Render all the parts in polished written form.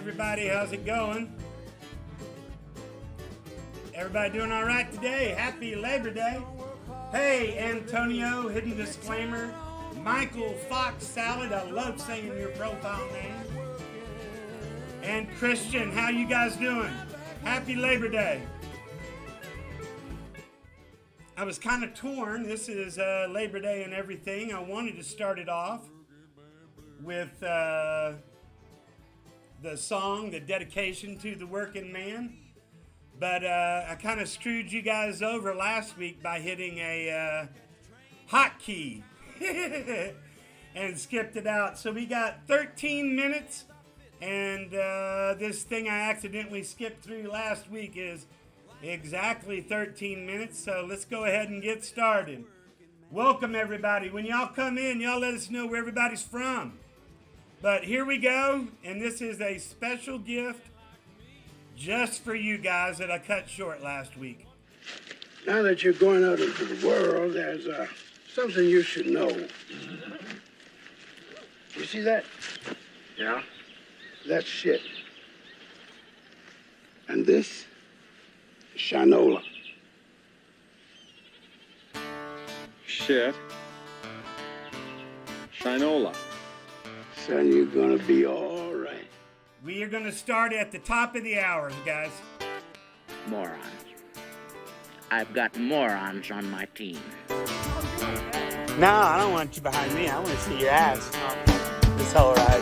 everybody. How's it going? Everybody doing all right today? Happy Labor Day. Hey, Antonio, hidden disclaimer. Michael Fox Salad, I love saying your profile name. And Christian, how you guys doing? Happy Labor Day. I was kind of torn. This is Labor Day and everything. I wanted to start it off with the song, the dedication to the working man. But I kind of screwed you guys over last week by hitting a hotkey and skipped it out. So we got 13 minutes, and this thing I accidentally skipped through last week is exactly 13 minutes. So let's go ahead and get started. Welcome, everybody. When y'all come in, y'all let us know where everybody's from. But here we go, and this is a special gift just for you guys that I cut short last week. Now that you're going out into the world, there's something you should know. You see that? Yeah? That's shit. And this is Shinola. Shit. Shinola. Son, you're gonna be all right. We are going to start at the top of the hour, guys. Morons. I've got morons on my team. No, I don't want you behind me. I want to see your ass. This whole ride.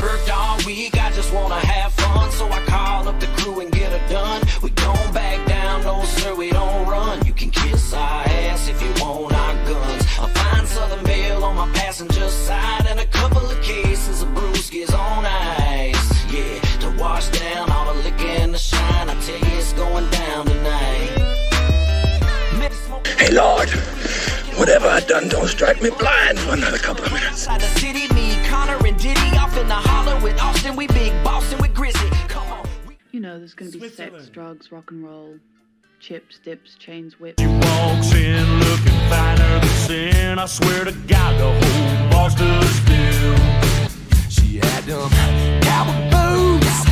Worked all week, I just want to have fun. So I call up the crew and get her done. We don't back down, no sir, we don't run. You can kiss our ass if you want our guns. A fine Southern Belle on my passenger side, and a couple of cases of brewskis on ice. Yeah, to wash down all the liquor and the shine. I tell you it's going down tonight. Hey Lord, whatever I done, don't strike me blind for another couple of minutes. Inside the city, me, Connor, and Diddy off in the holler with Austin. We big bossing with Grizzly. Come on. You know, there's gonna be sex, drugs, rock and roll, chips, dips, chains, whips. She walks in looking finer than sin. I swear to God, the whole boss stood still. She had them cowboy boots,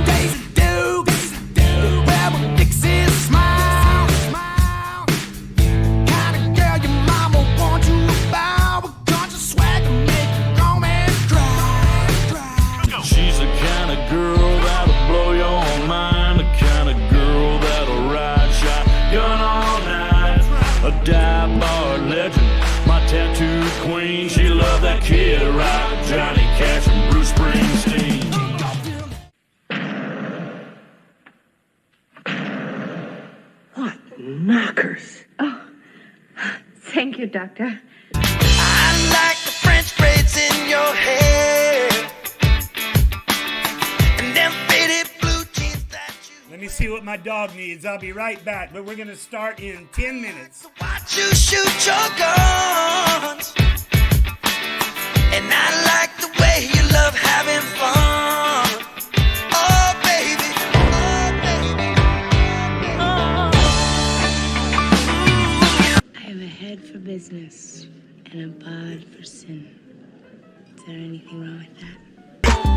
Daisy Dukes, the rebel Dixie smile. Kind of girl your mama wants you about. A bunch of swag and make a grown man cry. She's the kind of girl that'll blow your mind. The kind of girl that'll ride shotgun all night. A dive bar legend, my tattooed queen. She loved that Kid Rock, Johnny Cash, and Bruce Springsteen. What knockers? Oh, thank you, Doctor. I like the French braids in your hair, and them faded blue jeans that you. Let me see what my dog needs. I'll be right back, but we're going to start in 10 minutes. Watch you shoot your guns, and I like the way you love having fun. Oh baby, I have a head for business and a bod for sin. Is there anything wrong with that?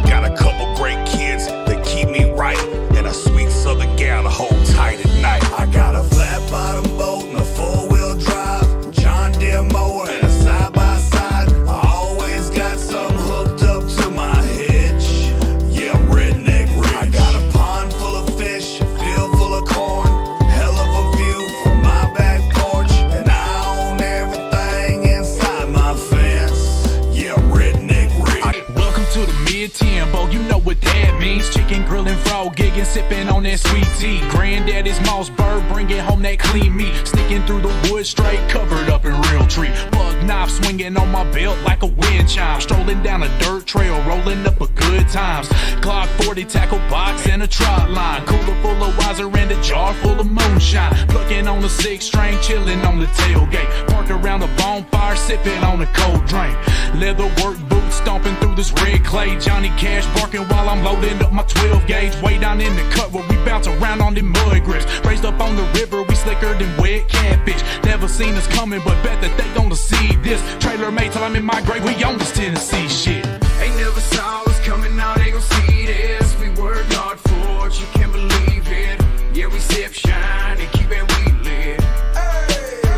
Got a couple great kids that keep me right, and a sweet southern gal to hold tight at night. I got a flat bottom boat and a four-wheel drive, John Deere mower and a side-by-side. I always got something hooked up to my hitch. Yeah, I'm redneck rich. I got a pond full of fish, a field full of corn, hell of a view from my back porch, and I own everything inside my fence. Yeah, I'm redneck rich. Welcome to the mid-tempo, you know what that means. Chicken grilling, frog gigging, sipping on that sweet tea. Granddaddy's Mossberg, bringing home that clean meat. Sneaking through the woods straight, covered up in real tree. Bug knife swinging on my belt like a wind chime. Strolling down a dirt trail, rolling up a good times. Glock 40, tackle box, and a trot line. Cooler full of wiser and a jar full of moonshine. Plucking on the 6-string, chilling on the tailgate. Parked around the bonfire, sipping on a cold drink. Leather work boots, stomping through this red clay. Johnny Cash barking while I'm loading up my 12 gauge. Way down in the cut where we bounce around on them mud grips. Raised up on the river, we slicker than wet catfish. Never seen us coming, but bet that they gonna see this. Trailer made till I'm in my grave, we on this Tennessee shit. Ain't never saw us coming out, they gon' see this. We work hard for it, you can't believe it. Yeah, we sip, shine, and keep it we lit.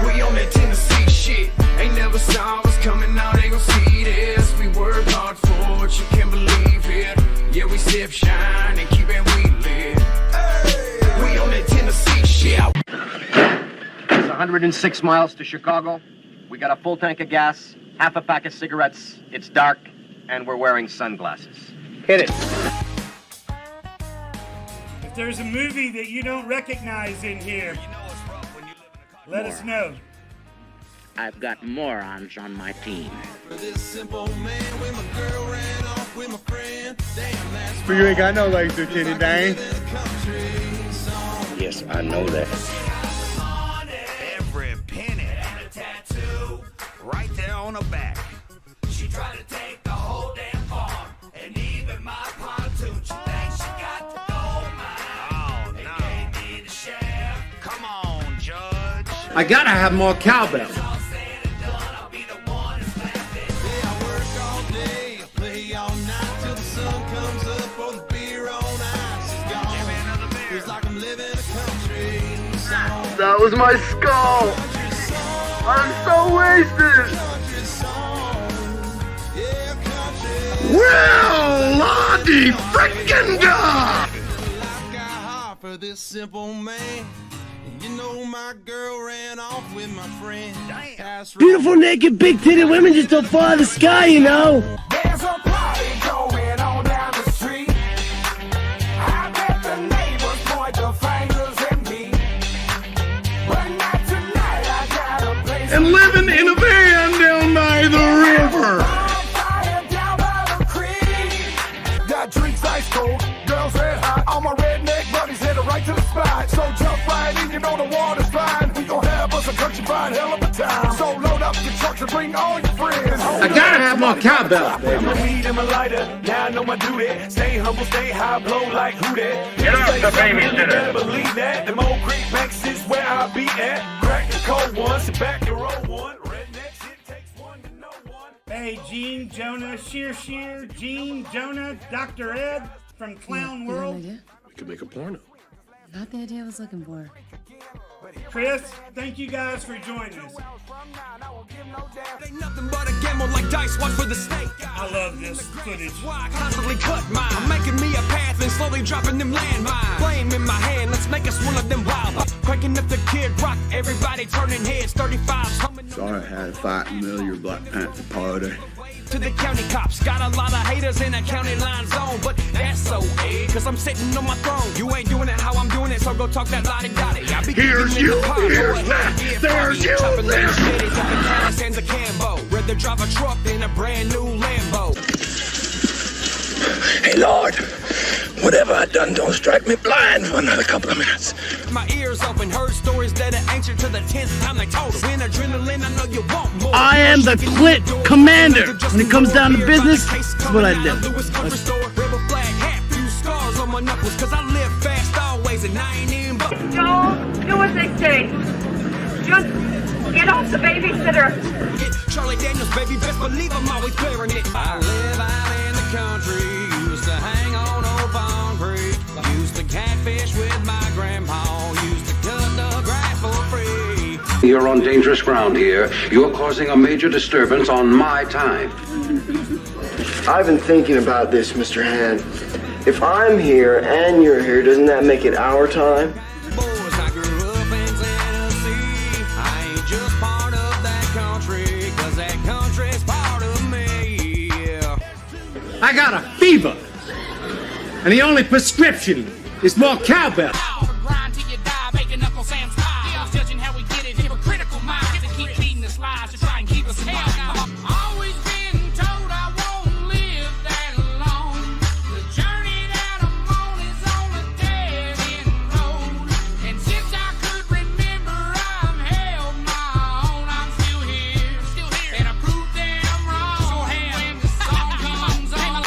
We on that Tennessee shit. Ain't never saw us coming out, they gon' see this. We work hard for it, you can't believe it. Yeah, we sip, shine, and keep it we lit. We on that Tennessee shit. It's 106 miles to Chicago. We got a full tank of gas, half a pack of cigarettes. It's dark, and we're wearing sunglasses. Hit it. If there's a movie that you don't recognize in here, let us know. I've got morons on my team. But you ain't got no legs, Lieutenant Dane. Yes, I know that. Every penny and a tattoo right there on her back. She tried to take the whole damn farm and even my pontoon. She thinks she got the gold mine. Oh, And no. gave me the shaft. Come on, Judge. I gotta have more cowbell. All said and done, I'll be the one that's laughing. Yeah, I work all day, I play all night till the sun comes up for the beer on ice. It's gone. Give me another beer. Feels like I'm living a country song. That was my skull. I'm so wasted. Country song. Yeah, country. Well, Lottie frickin' God! Life got hard for this simple man. And you know my girl ran off with my friend. That's right. Beautiful, naked, big-titted women just don't fall out of the sky, you know? There's a party going on down the street. I bet the neighbors point the fingers at me. But not tonight, I got a place. And living in a van down by the river. Fire down by the creek. Got drinks ice cold, girls red hot. All my redneck buddies headed right to the spot. So jump right in, you know the water's fine. We gon' have us a country fine hell of a time. So load up your trucks and bring all your friends. I gotta have more cowbell, baby. I'm a weed and my lighter, now I know my duty. Stay humble, stay high, blow like who that? Get off the babysitter. Better believe that. The Old Creek Banks is where I be at. Crack the cold one, sit back and roll one. Redneck shit takes one to know one. Hey, Gene, Jonah, Sheer, Gene, Jonah, Dr. Ed from Clown World. We could make a porno. Not the idea I was looking for. Chris, thank you guys for joining us. Ain't nothing but a gamble like dice, watch for the snake. I love this footage. Why I constantly cut mine. I'm making me a path and slowly dropping them landmines. Flame in my hand, let's make us one of them wild. Cranking up the Kid Rock, everybody turning heads. 35s humming. Sorry I had to fight in the middle of your Black Panther party. To the county cops, got a lot of haters in a county line zone, but that's okay, cause I'm sitting on my throne. You ain't doing it how I'm doing it, so go talk that lottie-dottie. I be Here's keeping you, the pop, here's go ahead that, and get there's funky. you, Chopping little there's- shitties up in Dallas and a Cambo. Rather drive a truck than a brand new Lambo. Hey, Lord, whatever I done, don't strike me blind for another couple of minutes. My ears open, heard stories that are ancient to the 10th time they told us. When adrenaline, I know you want more. I am the Clit Commander. When it comes down to business, that's what I do. Rebel flag hat, few scars on my knuckles, cause I live fast always, and I ain't even Don't do as they say. Just get off the babysitter. Charlie Daniels, baby, best believe I'm always clearing it. I live out in the country, used to hang on Old Fawn Creek, used to catfish with my grandpa, used to cut the grass for free. You're on dangerous ground here. You're causing a major disturbance on my time. I've been thinking about this, Mr. Hand. If I'm here and you're here, doesn't that make it our time? Boys, I grew up in Tennessee. I ain't just part of that country, cause that country's part of me. Yeah. I got a fever. And the only prescription is more cowbell. Grind till you die, making Uncle Sam's pie. Judging how we get it, hypocritical minds to keep feeding us lies to try and keep us in line. Always been told I won't live that long. The journey that I'm on is on a dead end road. And since I could remember, I've held my own. I'm still here, and I proved them wrong. When the song comes on.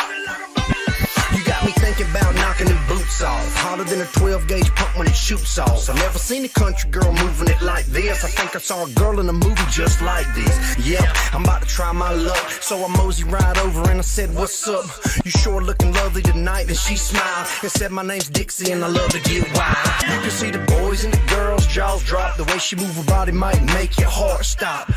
You got me thinking about knocking them boots off. Harder than a 12 gauge pump when it shoot sauce. I never seen a country girl moving it like this. I think I saw a girl in a movie just like this. Yep, I'm about to try my luck. So I mosey right over and I said, what's up? You sure looking lovely tonight. And she smiled and said, my name's Dixie and I love to get wild. You can see the boys and the girls' jaws drop. The way she move her body might make your heart stop.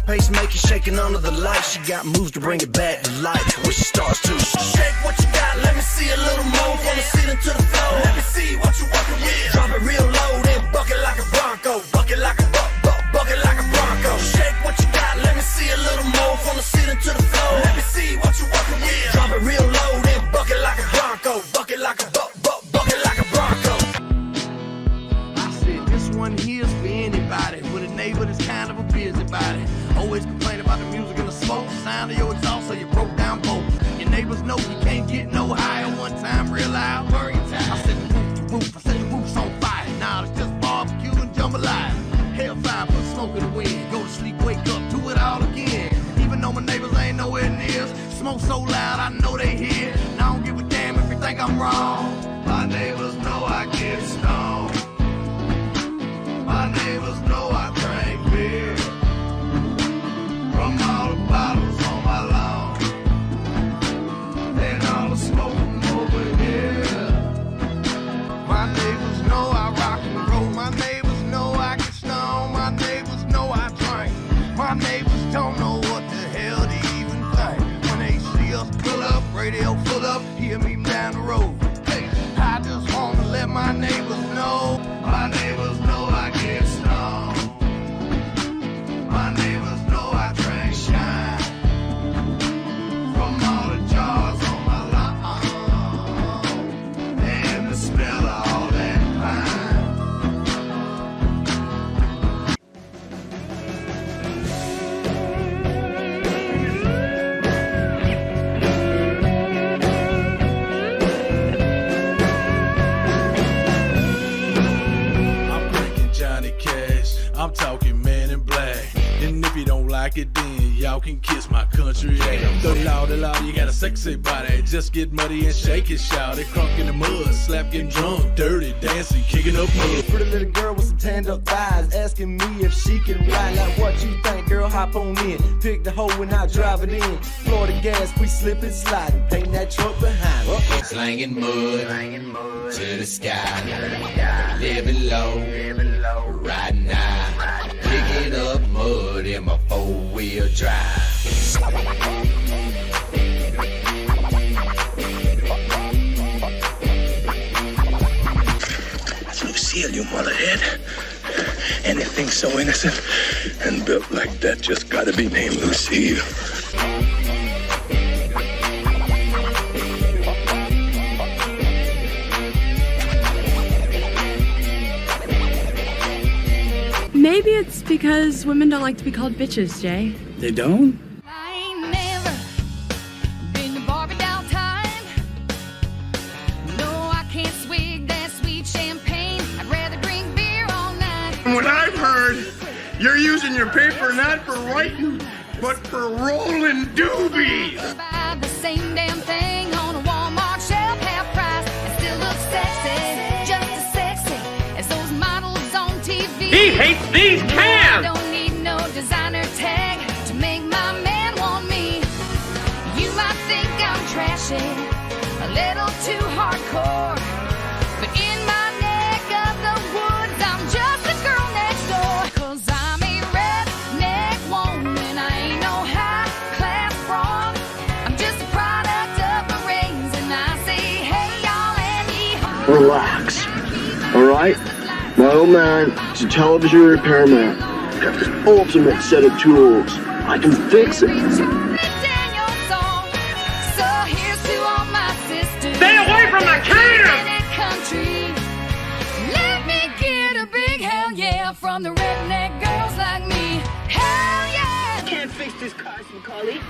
Pacemaker shaking under the light. She got moves to bring it back to life when she starts to shake what you got. Let me see a little more. From the ceiling to the floor. Let me see what you working with. Drop it real low, then buck it like a Bronco. Buck it like a buck it like a Bronco. Shake what you got. Let me see a little more. From the ceiling to the floor. Let me see what you working with. Drop it real low, then buck it like a Bronco. Buck it like a buck it like a Bronco. I said this one here's for anybody with a neighbor that's kind of a busybody. Always complain about the music and the smoke, sound of your exhaust, so you broke down both. Your neighbors know you can't get no higher. One time, real loud, worry time. I said the roof, I said the roof's on fire. Now it's just barbecue and jambalaya. Hellfire, put smoke in the wind. Go to sleep, wake up, do it all again. Even though my neighbors ain't nowhere near, smoke so loud, I know they hear. And I don't give a damn if you think I'm wrong. My neighbors know I get stoned. My neighbors know I drink beer from all the bottles on my lawn and all the smoking over here. My neighbors know I rock and roll. My neighbors know I get stoned. My neighbors know I drink. My neighbors don't know what the hell to even think. When they see us pull up, radio full up, hear me down the road. Hey, I just want to let my neighbors know. My neighbors know I get stoned. My neighbors know I drink shine from all the jars on my lawn and the smell of all that pine. I'm drinking Johnny Cash, I'm talking Man in Black. And if you don't like it, then y'all can kiss my country ass. The louder, you got a sexy body. Just get muddy and shake it, shout it. Crunk in the mud, slap, getting drunk, dirty, dancing, kicking up mud. Pretty little girl with some tanned up thighs, asking me if she can ride. Like what you think, girl? Hop on in. Pick the hoe and I drive it in. Florida gas, we slip and slide. Paint that truck behind me. Slanging mud to the sky. Living low, riding high. Picking up mud in my four-wheel drive. That's Lucille, you motherhead. Anything so innocent and built like that just gotta be named Lucille. Maybe it's because women don't like to be called bitches, Jay. They don't? I ain't never been to Barbie downtime. No, I can't swig that sweet champagne. I'd rather drink beer all night. What I've heard, you're using your paper not for writing, but for rolling doobies. Buy the same damn thing on a Walmart shelf, half price. It still looks sexy, just as sexy as those models on TV. He hates these I cans! don't need no designer tag to make my man want me. You might think I'm trashy, a little too hardcore, but in my neck of the woods, I'm just a girl next door. 'Cause I'm a redneck woman, I ain't no high-class broad. I'm just a product of my rains, and I say, hey, y'all, and yee-haw. Relax. Alright? My old man is a television repairman. Got this ultimate set of tools. I can fix it. Daniel song. So here's to all my sisters. Stay away from the can! In country. Let me get a big hell yeah from the redneck girls like me. Hell yeah! Can't fix this car, Macaulay.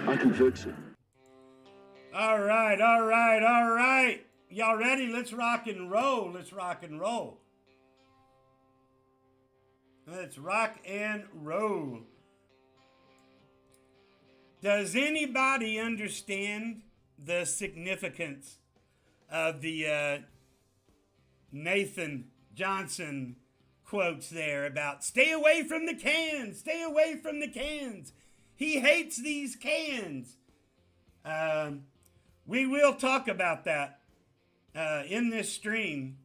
I can fix it. All right, all right, all right. Y'all ready? Let's rock and roll. Let's rock and roll. Let's rock and roll. Does anybody understand the significance of the Nathan Johnson quotes there about stay away from the cans, stay away from the cans. He hates these cans. We will talk about that in this stream,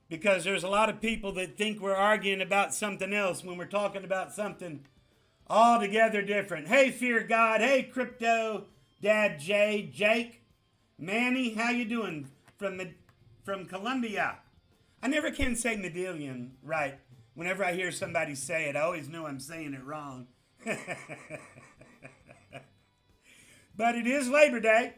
because there's a lot of people that think we're arguing about something else when we're talking about something altogether different. Hey, Fear God. Hey, Crypto Dad J. Jake. Manny, how you doing from Colombia? I never can say Medellin right. Whenever I hear somebody say it, I always know I'm saying it wrong. But it is Labor Day.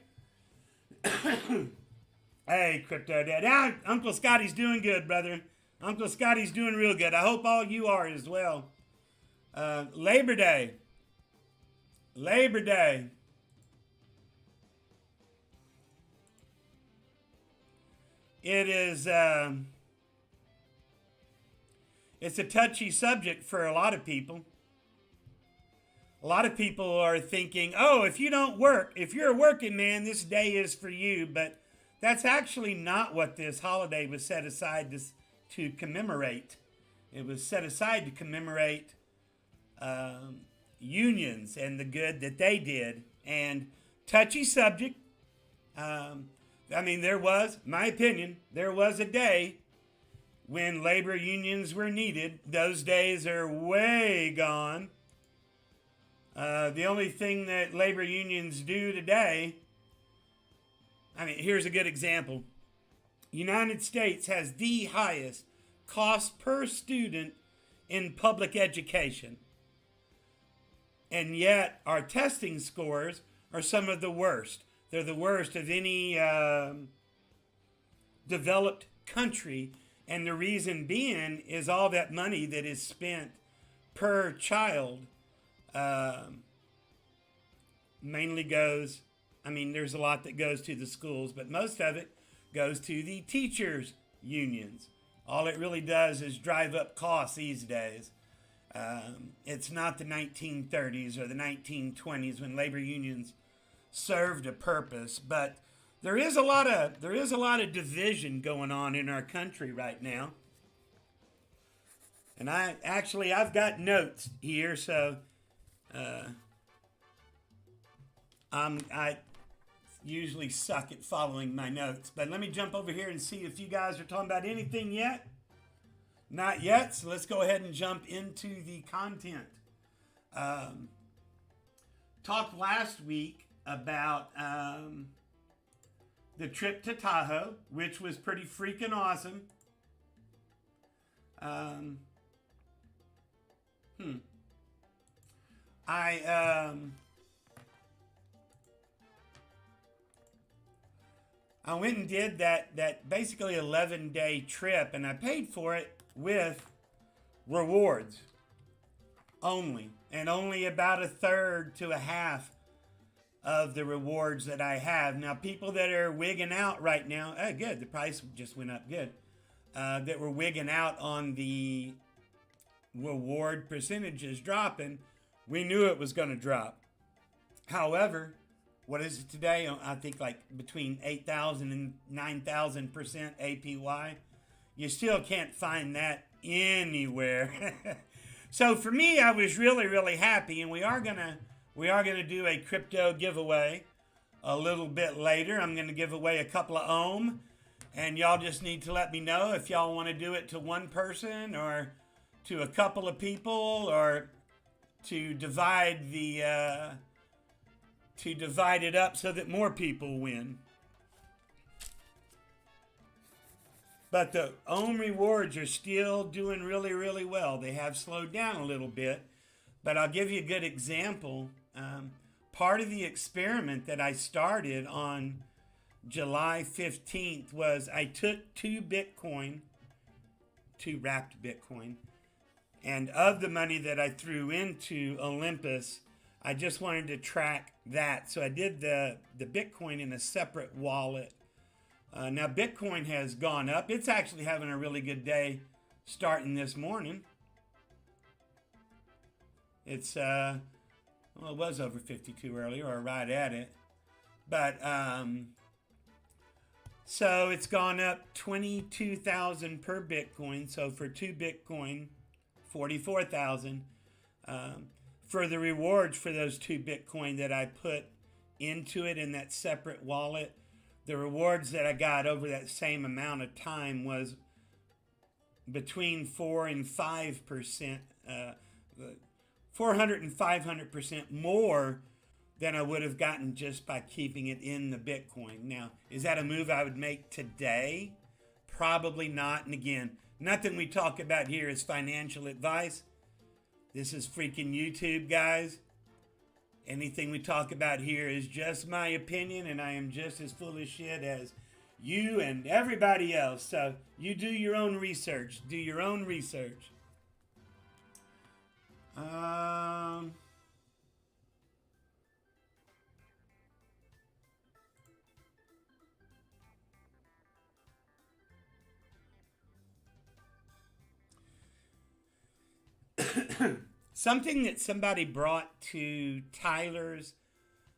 Hey, Crypto Dad. Uncle Scotty's doing good, brother. Uncle Scotty's doing real good. I hope all you are as well. Labor Day. Labor Day. It is, it's a touchy subject for a lot of people. A lot of people are thinking, oh, if you don't work, if you're a working man, this day is for you. But that's actually not what this holiday was set aside to commemorate. It was set aside to commemorate unions and the good that they did. And touchy subject. I mean, there was, my opinion, there was a day when labor unions were needed. Those days are way gone. The only thing that labor unions do today, I mean, here's a good example. United States has the highest cost per student in public education. And yet our testing scores are some of the worst. They're the worst of any developed country. And the reason being is all that money that is spent per child mainly goes, I mean, there's a lot that goes to the schools, but most of it goes to the teachers' unions. All it really does is drive up costs these days. It's not the 1930s or the 1920s when labor unions served a purpose, but there is a lot of division going on in our country right now. And I've got notes here, so I usually suck at following my notes. But let me jump over here and see if you guys are talking about anything yet. Not yet, so let's go ahead and jump into the content. Talked last week about the trip to Tahoe, which was pretty freaking awesome. I went and did that basically 11-day trip, and I paid for it with rewards only, and only about a third to a half of the rewards that I have. Now, people that are wigging out right now, good, the price just went up, good, that were wigging out on the reward percentages dropping, we knew it was going to drop. However, what is it today? I think like between 8,000 and 9,000% APY. You still can't find that anywhere. So for me, I was really, really happy, and we are gonna do a crypto giveaway a little bit later. I'm gonna give away a couple of Ohm, and y'all just need to let me know if y'all want to do it to one person or to a couple of people, or to divide it up so that more people win. But the Ohm rewards are still doing really, really well. They have slowed down a little bit, but I'll give you a good example. Part of the experiment that I started on July 15th was I took two wrapped Bitcoin, and of the money that I threw into Olympus, I just wanted to track that. So I did the Bitcoin in a separate wallet. Now, Bitcoin has gone up. It's actually having a really good day starting this morning. It's, it was over 52 earlier, or right at it. But so it's gone up 22,000 per Bitcoin. So for 2 Bitcoin, 44,000. For the rewards for those 2 Bitcoin that I put into it in that separate wallet, the rewards that I got over that same amount of time was between 4 and 5%, 400 and 500% more than I would have gotten just by keeping it in the Bitcoin. Now, is that a move I would make today? Probably not. And again, nothing we talk about here is financial advice. This is freaking YouTube, guys. Anything we talk about here is just my opinion, and I am just as full of shit as you and everybody else. So you do your own research. Do your own research. Something that somebody brought to Tyler's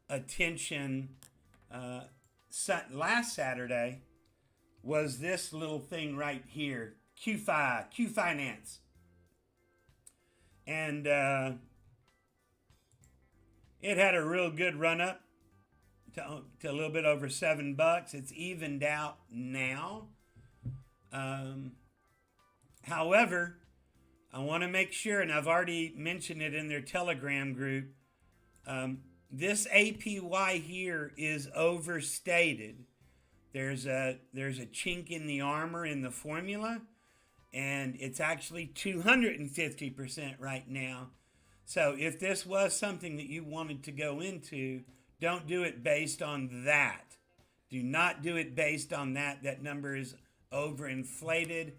attention last Saturday was this little thing right here, Q Finance. And it had a real good run up to a little bit over $7. It's evened out now. However, I want to make sure, and I've already mentioned it in their Telegram group, this APY here is overstated. There's a chink in the armor in the formula, and it's actually 250% right now. So if this was something that you wanted to go into, don't do it based on that. Do not do it based on that. That number is overinflated.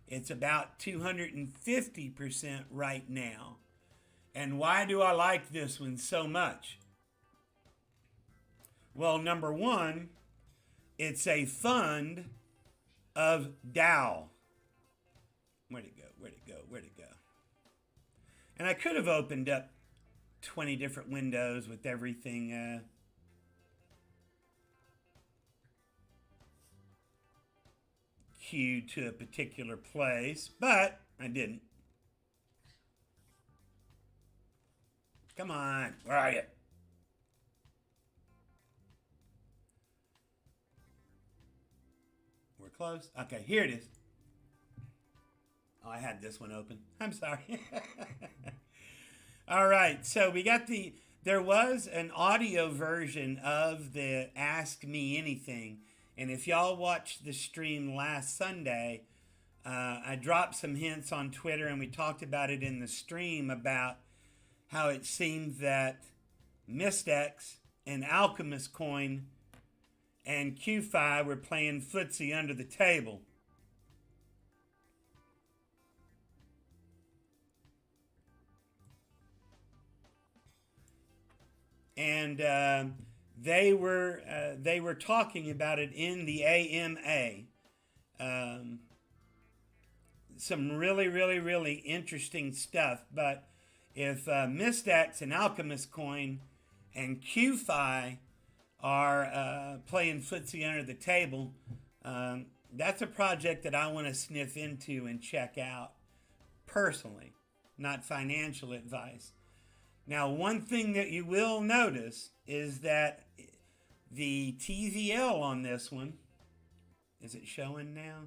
It's about 250% right now. And why do I like this one so much? Well, number one, it's a fund of DAO. Where'd it go? Where'd it go? Where'd it go? And I could have opened up 20 different windows with everything queued to a particular place, but I didn't. Come on, where are you? We're close. Okay, here it is. Oh, I had this one open. I'm sorry. All right, so we got there was an audio version of the Ask Me Anything. And if y'all watched the stream last Sunday, I dropped some hints on Twitter, and we talked about it in the stream about how it seemed that Mystex and Alchemist Coin and QFi were playing footsie under the table. And they were talking about it in the AMA. Some really, really, really interesting stuff. But if Mystex and Alchemist Coin and QFi are playing footsie under the table, that's a project that I want to sniff into and check out personally, not financial advice. Now, one thing that you will notice is that the TVL on this one, is it showing now?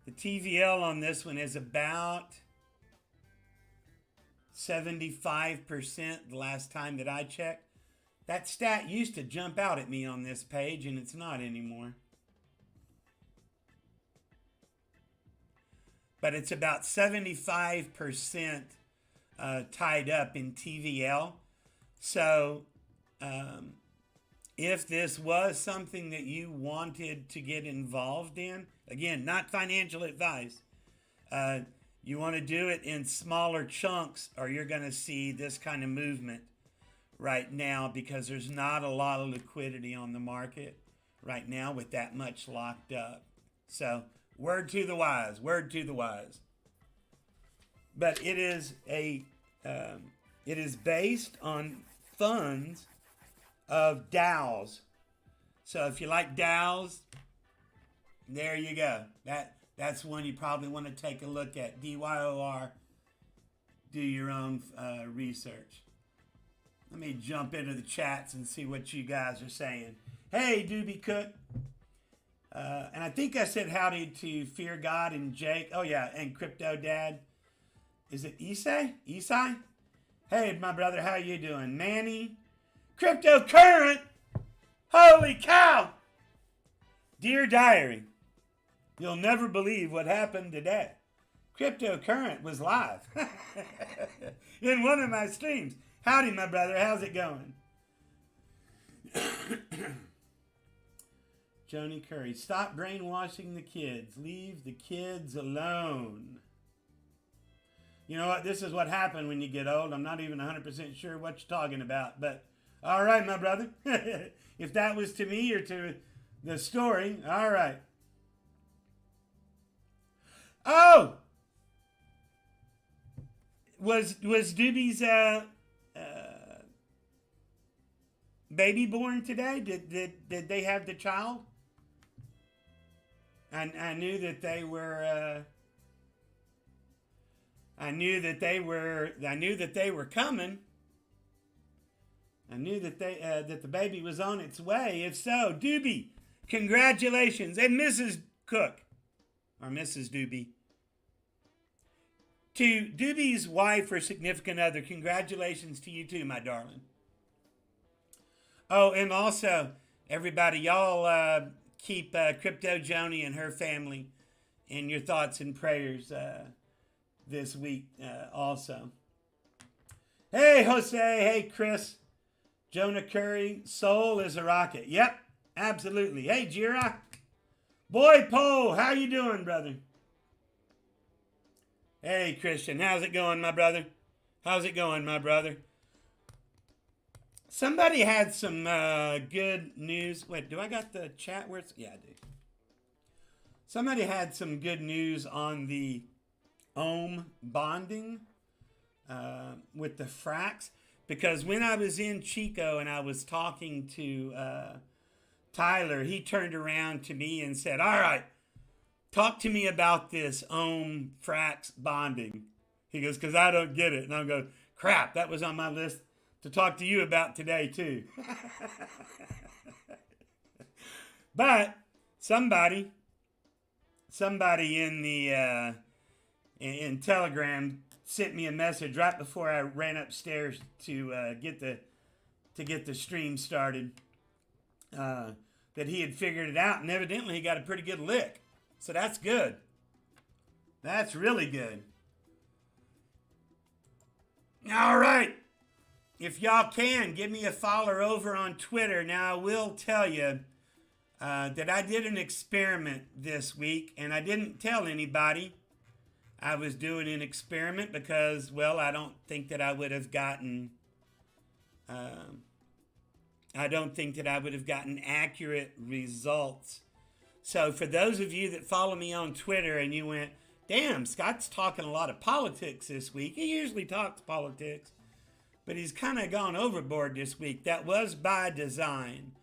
The TVL on this one is about 75% the last time that I checked. That stat used to jump out at me on this page, and it's not anymore. But it's about 75% tied up in TVL. So if this was something that you wanted to get involved in, again, not financial advice, you want to do it in smaller chunks, or you're going to see this kind of movement right now, because there's not a lot of liquidity on the market right now with that much locked up. So word to the wise, word to the wise. but it is based on funds of DAOs. So if you like DAOs, there you go. That's one you probably want to take a look at. DYOR. Do your own research. Let me jump into the chats and see what you guys are saying. Hey, Doobie Cook. And I think I said howdy to Fear God and Jake. Oh, yeah, and Crypto Dad. Is it Isai? Isai? Hey, my brother, how you doing? Manny? Cryptocurrent? Holy cow! Dear Diary, you'll never believe what happened today. Cryptocurrent was live in one of my streams. Howdy, my brother. How's it going? Joni Curry, stop brainwashing the kids. Leave the kids alone. You know what? This is what happened when you get old. I'm not even 100% sure what you're talking about. But, all right, my brother. If that was to me or to the story, all right. Oh! Was Doobie's baby born today? Did they have the child? I knew that they were. I knew that they were coming. I knew that that the baby was on its way. If so, Doobie, congratulations, and Mrs. Cook or Mrs. Doobie. To Doobie's wife or significant other, congratulations to you too, my darling. Oh, and also, everybody, y'all keep Crypto Joni and her family in your thoughts and prayers this week also. Hey, Jose. Hey, Chris. Jonah Curry. Soul is a rocket. Yep, absolutely. Hey, Jira. Boy, Poe, how you doing, brother? Hey, Christian, how's it going, my brother? How's it going, my brother? Somebody had some good news. Wait, do I got the chat where it's... Yeah, I do. Somebody had some good news on the ohm bonding with the fracs. Because when I was in Chico and I was talking to Tyler, he turned around to me and said, all right, talk to me about this ohm fracs bonding. He goes, because I don't get it. And I'll go, crap, that was on my list to talk to you about today too. But somebody in the in Telegram sent me a message right before I ran upstairs to get the stream started that he had figured it out, and evidently he got a pretty good lick. So that's good. That's really good. All right. If y'all can, give me a follow over on Twitter. Now, I will tell you that I did an experiment this week, and I didn't tell anybody I was doing an experiment because, well, I don't think that I would have gotten accurate results. So for those of you that follow me on Twitter and you went, damn, Scott's talking a lot of politics this week. He usually talks politics, but he's kind of gone overboard this week. That was by design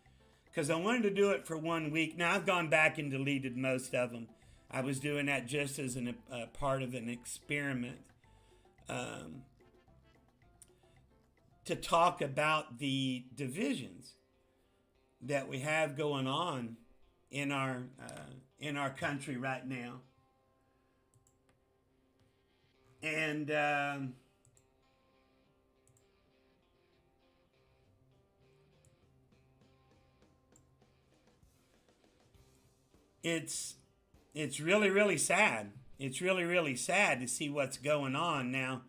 because I wanted to do it for 1 week. Now, I've gone back and deleted most of them. I was doing that just as a part of an experiment to talk about the divisions that we have going on in our country right now. And it's really, really sad. It's really, really sad to see what's going on now.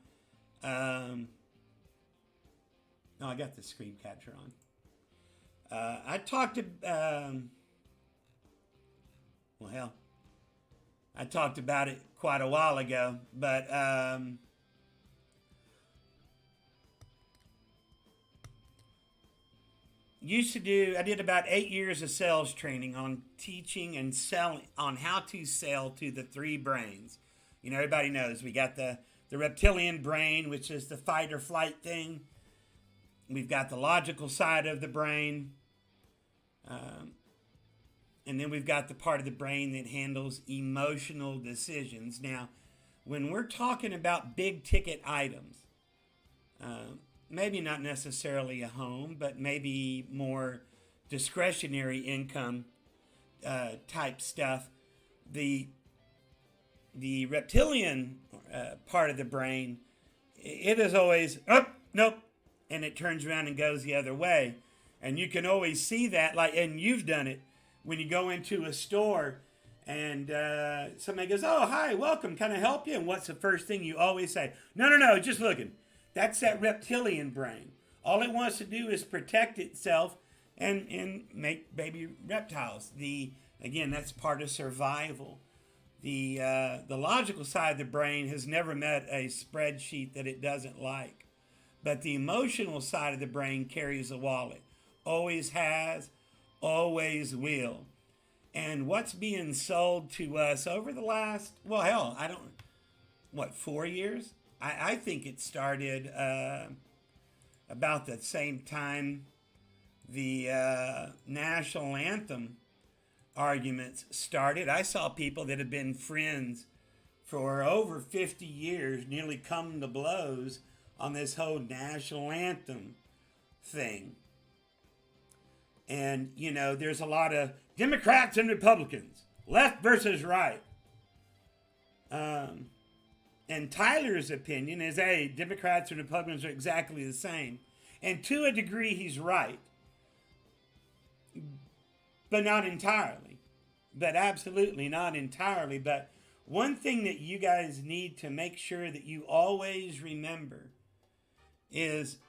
Oh, I got the screen capture on. I talked to, I talked about it quite a while ago, but I did about 8 years of sales training on teaching and selling, on how to sell to the three brains. You know, everybody knows we got the the reptilian brain, which is the fight or flight thing. We've got the logical side of the brain. And then we've got the part of the brain that handles emotional decisions. Now, when we're talking about big ticket items, maybe not necessarily a home, but maybe more discretionary income type stuff, the reptilian part of the brain, it is always, oh, nope, and it turns around and goes the other way. And you can always see that, like, and you've done it, when you go into a store and somebody goes, oh, hi, welcome, can I help you? And what's the first thing you always say? No, just looking. That's that reptilian brain. All it wants to do is protect itself and make baby reptiles. Again, that's part of survival. The logical side of the brain has never met a spreadsheet that it doesn't like. But the emotional side of the brain carries a wallet. Always has, always will. And what's being sold to us over the last, 4 years? I think it started about the same time the national anthem arguments started. I saw people that have been friends for over 50 years nearly come to blows on this whole national anthem thing. And, you know, there's a lot of Democrats and Republicans, left versus right. And Tyler's opinion is, hey, Democrats and Republicans are exactly the same. And to a degree, he's right. But not entirely. But absolutely not entirely. But one thing that you guys need to make sure that you always remember is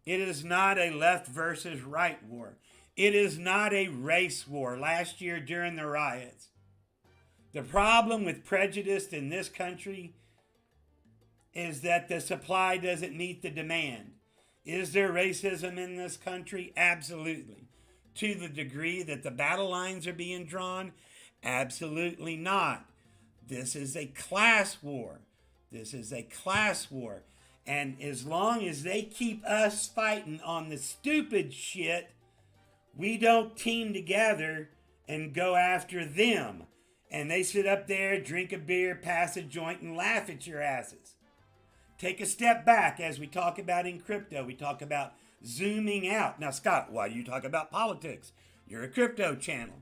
it is not a left versus right war. It is not a race war. Last year during the riots, the problem with prejudice in this country is that the supply doesn't meet the demand. Is there racism in this country? Absolutely. To the degree that the battle lines are being drawn? Absolutely not. This is a class war. This is a class war. And as long as they keep us fighting on the stupid shit, we don't team together and go after them. And they sit up there, drink a beer, pass a joint, and laugh at your asses. Take a step back, as we talk about in crypto. We talk about zooming out. Now, Scott, why do you talk about politics? You're a crypto channel.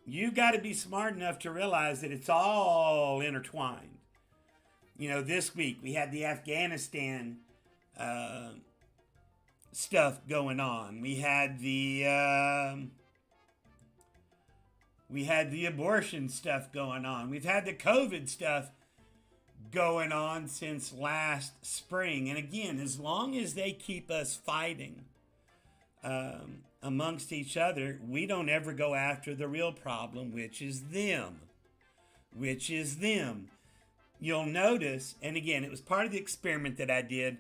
You've got to be smart enough to realize that it's all intertwined. You know, this week we had the Afghanistan stuff going on. We had the abortion stuff going on. We've had the COVID stuff going on since last spring. And again, as long as they keep us fighting amongst each other, we don't ever go after the real problem, which is them. You'll notice, and again, it was part of the experiment that I did,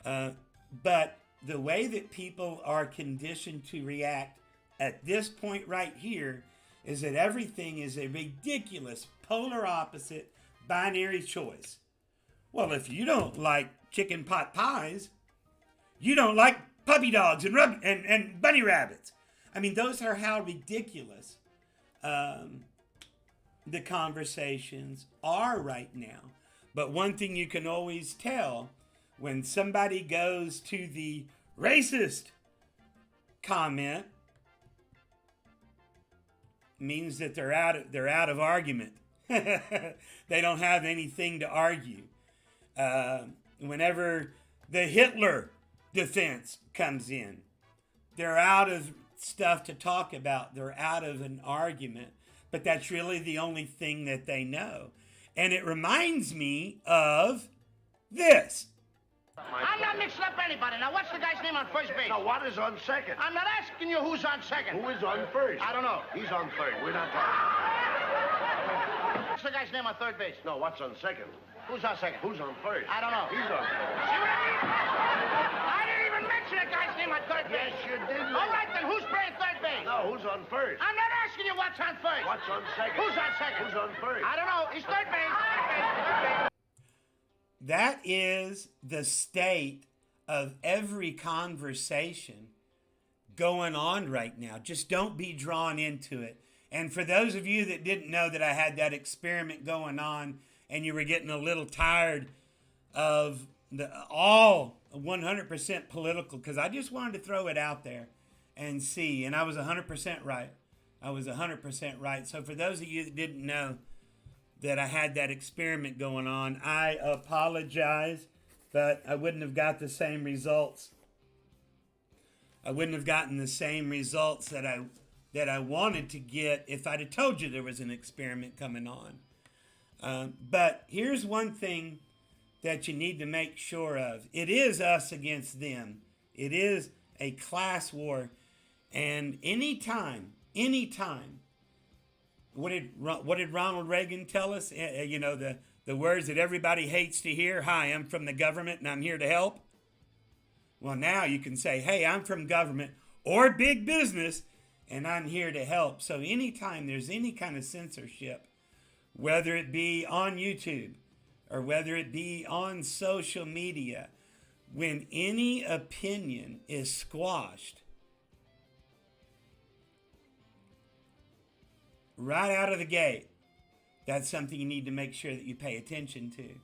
but the way that people are conditioned to react at this point right here is that everything is a ridiculous, polar opposite, binary choice. Well, if you don't like chicken pot pies, you don't like puppy dogs and bunny rabbits. I mean, those are how ridiculous the conversations are right now. But one thing you can always tell when somebody goes to the racist comment means that they're out of argument. They don't have anything to argue. Whenever the Hitler defense comes in, they're out of stuff to talk about. They're out of an argument. But that's really the only thing that they know. And it reminds me of this. I'm not mixing up anybody. Now, what's the guy's name on first base? Now, what is on second? I'm not asking you who's on second. Who is on first? I don't know. He's on third. We're not talking. What's the guy's name on third base? No, what's on second? Who's on second? Who's on first? I don't know. He's on first. I didn't even mention mention a guy's name on third base. Yes, you did. All right, then who's playing third base? No, who's on first? I'm not asking you what's on first. What's on second? Who's on second? Who's on first? I don't know. He's third base. Third base. Third base. That is the state of every conversation going on right now. Just don't be drawn into it. And for those of you that didn't know that I had that experiment going on and you were getting a little tired of all 100% political, because I just wanted to throw it out there and see. And I was 100% right. I was 100% right. So for those of you that didn't know that I had that experiment going on, I apologize, but I wouldn't have got the same results. I wouldn't have gotten the same results that I wanted to get if I'd have told you there was an experiment coming on. But here's one thing that you need to make sure of. It is us against them. It is a class war. And anytime, what did Ronald Reagan tell us? You know, the words that everybody hates to hear. Hi, I'm from the government and I'm here to help. Well, now you can say, hey, I'm from government or big business and I'm here to help. So anytime there's any kind of censorship, whether it be on YouTube or whether it be on social media, when any opinion is squashed, right out of the gate, that's something you need to make sure that you pay attention to.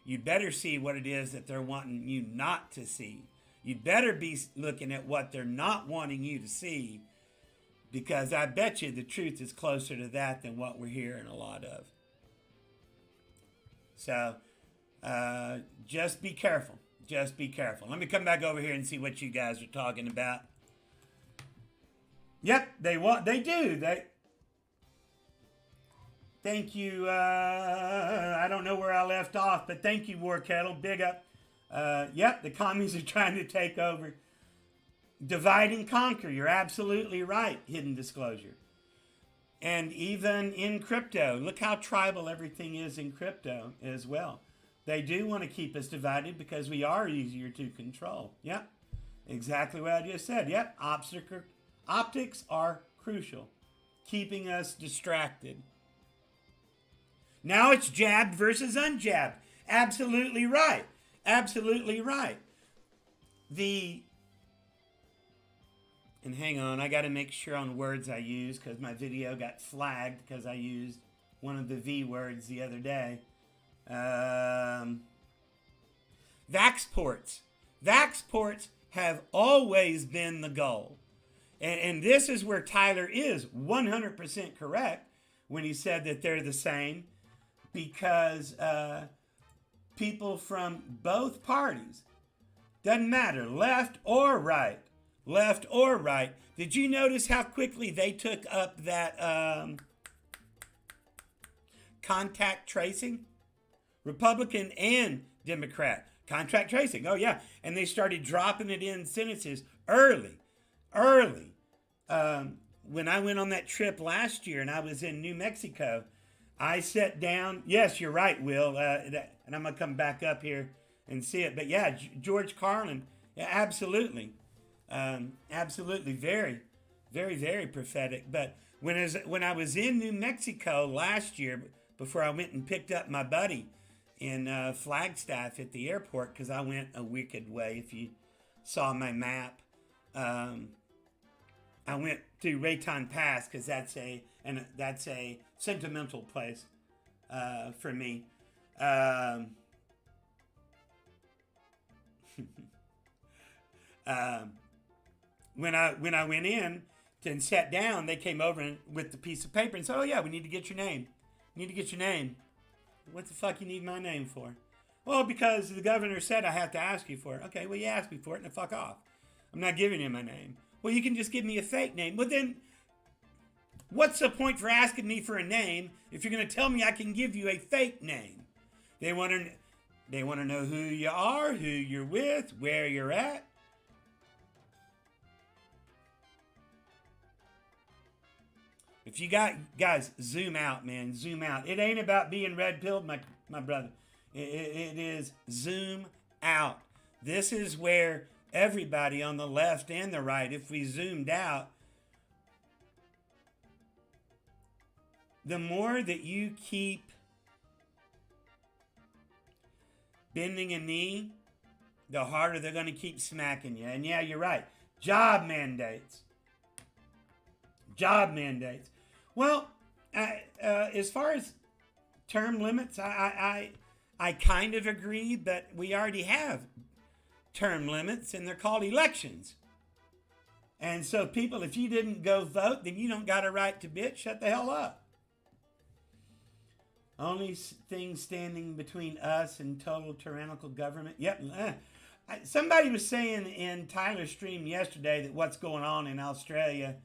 You better see what it is that they're wanting you not to see. You better be looking at what they're not wanting you to see, because I bet you the truth is closer to that than what we're hearing a lot of. So just be careful. Just be careful. Let me come back over here and see what you guys are talking about. Yep, they do. Thank you. I don't know where I left off, but thank you, War Kettle. Big up. Yep, the commies are trying to take over. Divide and conquer. You're absolutely right, Hidden Disclosure. And even in crypto, look how tribal everything is in crypto as well. They do want to keep us divided because we are easier to control. Yep, exactly what I just said. Yep, optics are crucial, keeping us distracted. Now it's jabbed versus unjabbed. Absolutely right. Absolutely right. And hang on, I got to make sure on words I use because my video got flagged because I used one of the V words the other day. Vaxports. Vaxports have always been the goal. And this is where Tyler is 100% correct when he said that they're the same, because people from both parties, doesn't matter, left or right, did you notice how quickly they took up that contact tracing? Republican and Democrat. Contact tracing, oh yeah. And they started dropping it in sentences early. When I went on that trip last year and I was in New Mexico, I sat down. Yes, you're right, Will. And I'm going to come back up here and see it. But yeah, George Carlin, yeah, absolutely. Absolutely. Very, very, very prophetic. But when I was in New Mexico last year, before I went and picked up my buddy in Flagstaff at the airport, because I went a wicked way, if you saw my map. I went through Raton Pass because that's a sentimental place for me. When I went in and sat down, they came over with the piece of paper and said, "Oh yeah, we need to get your name. We need to get your name." What the fuck you need my name for? Well, because the governor said I have to ask you for it. Okay, well you asked me for it, and fuck off. I'm not giving you my name. Well, you can just give me a fake name. Well then, what's the point for asking me for a name if you're going to tell me I can give you a fake name? They want to know who you are, who you're with, where you're at. If you got, guys, zoom out, man, zoom out. It ain't about being red-pilled, my brother. It is zoom out. This is where everybody on the left and the right, if we zoomed out, the more that you keep bending a knee, the harder they're going to keep smacking you. And yeah, you're right. Job mandates. Job mandates. Well, as far as term limits, I kind of agree, but we already have term limits, and they're called elections. And so people, if you didn't go vote, then you don't got a right to bitch. Shut the hell up. Only thing standing between us and total tyrannical government. Yep. Somebody was saying in Tyler's stream yesterday that what's going on in Australia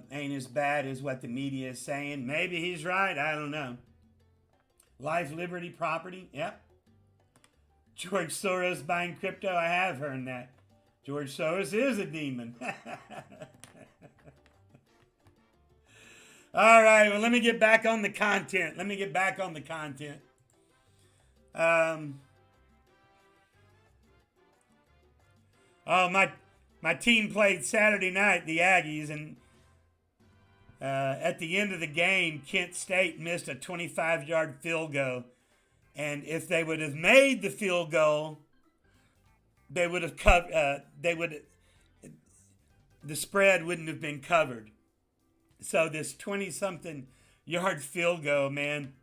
ain't as bad as what the media is saying. Maybe he's right. I don't know. Life, liberty, property. Yep. George Soros buying crypto. I have heard that. George Soros is a demon. All right, well, let me get back on the content. My team played Saturday night, the Aggies, and at the end of the game, Kent State missed a 25-yard field goal. And if they would have made the field goal, they would have the spread wouldn't have been covered. So this 20-something yard field goal, man,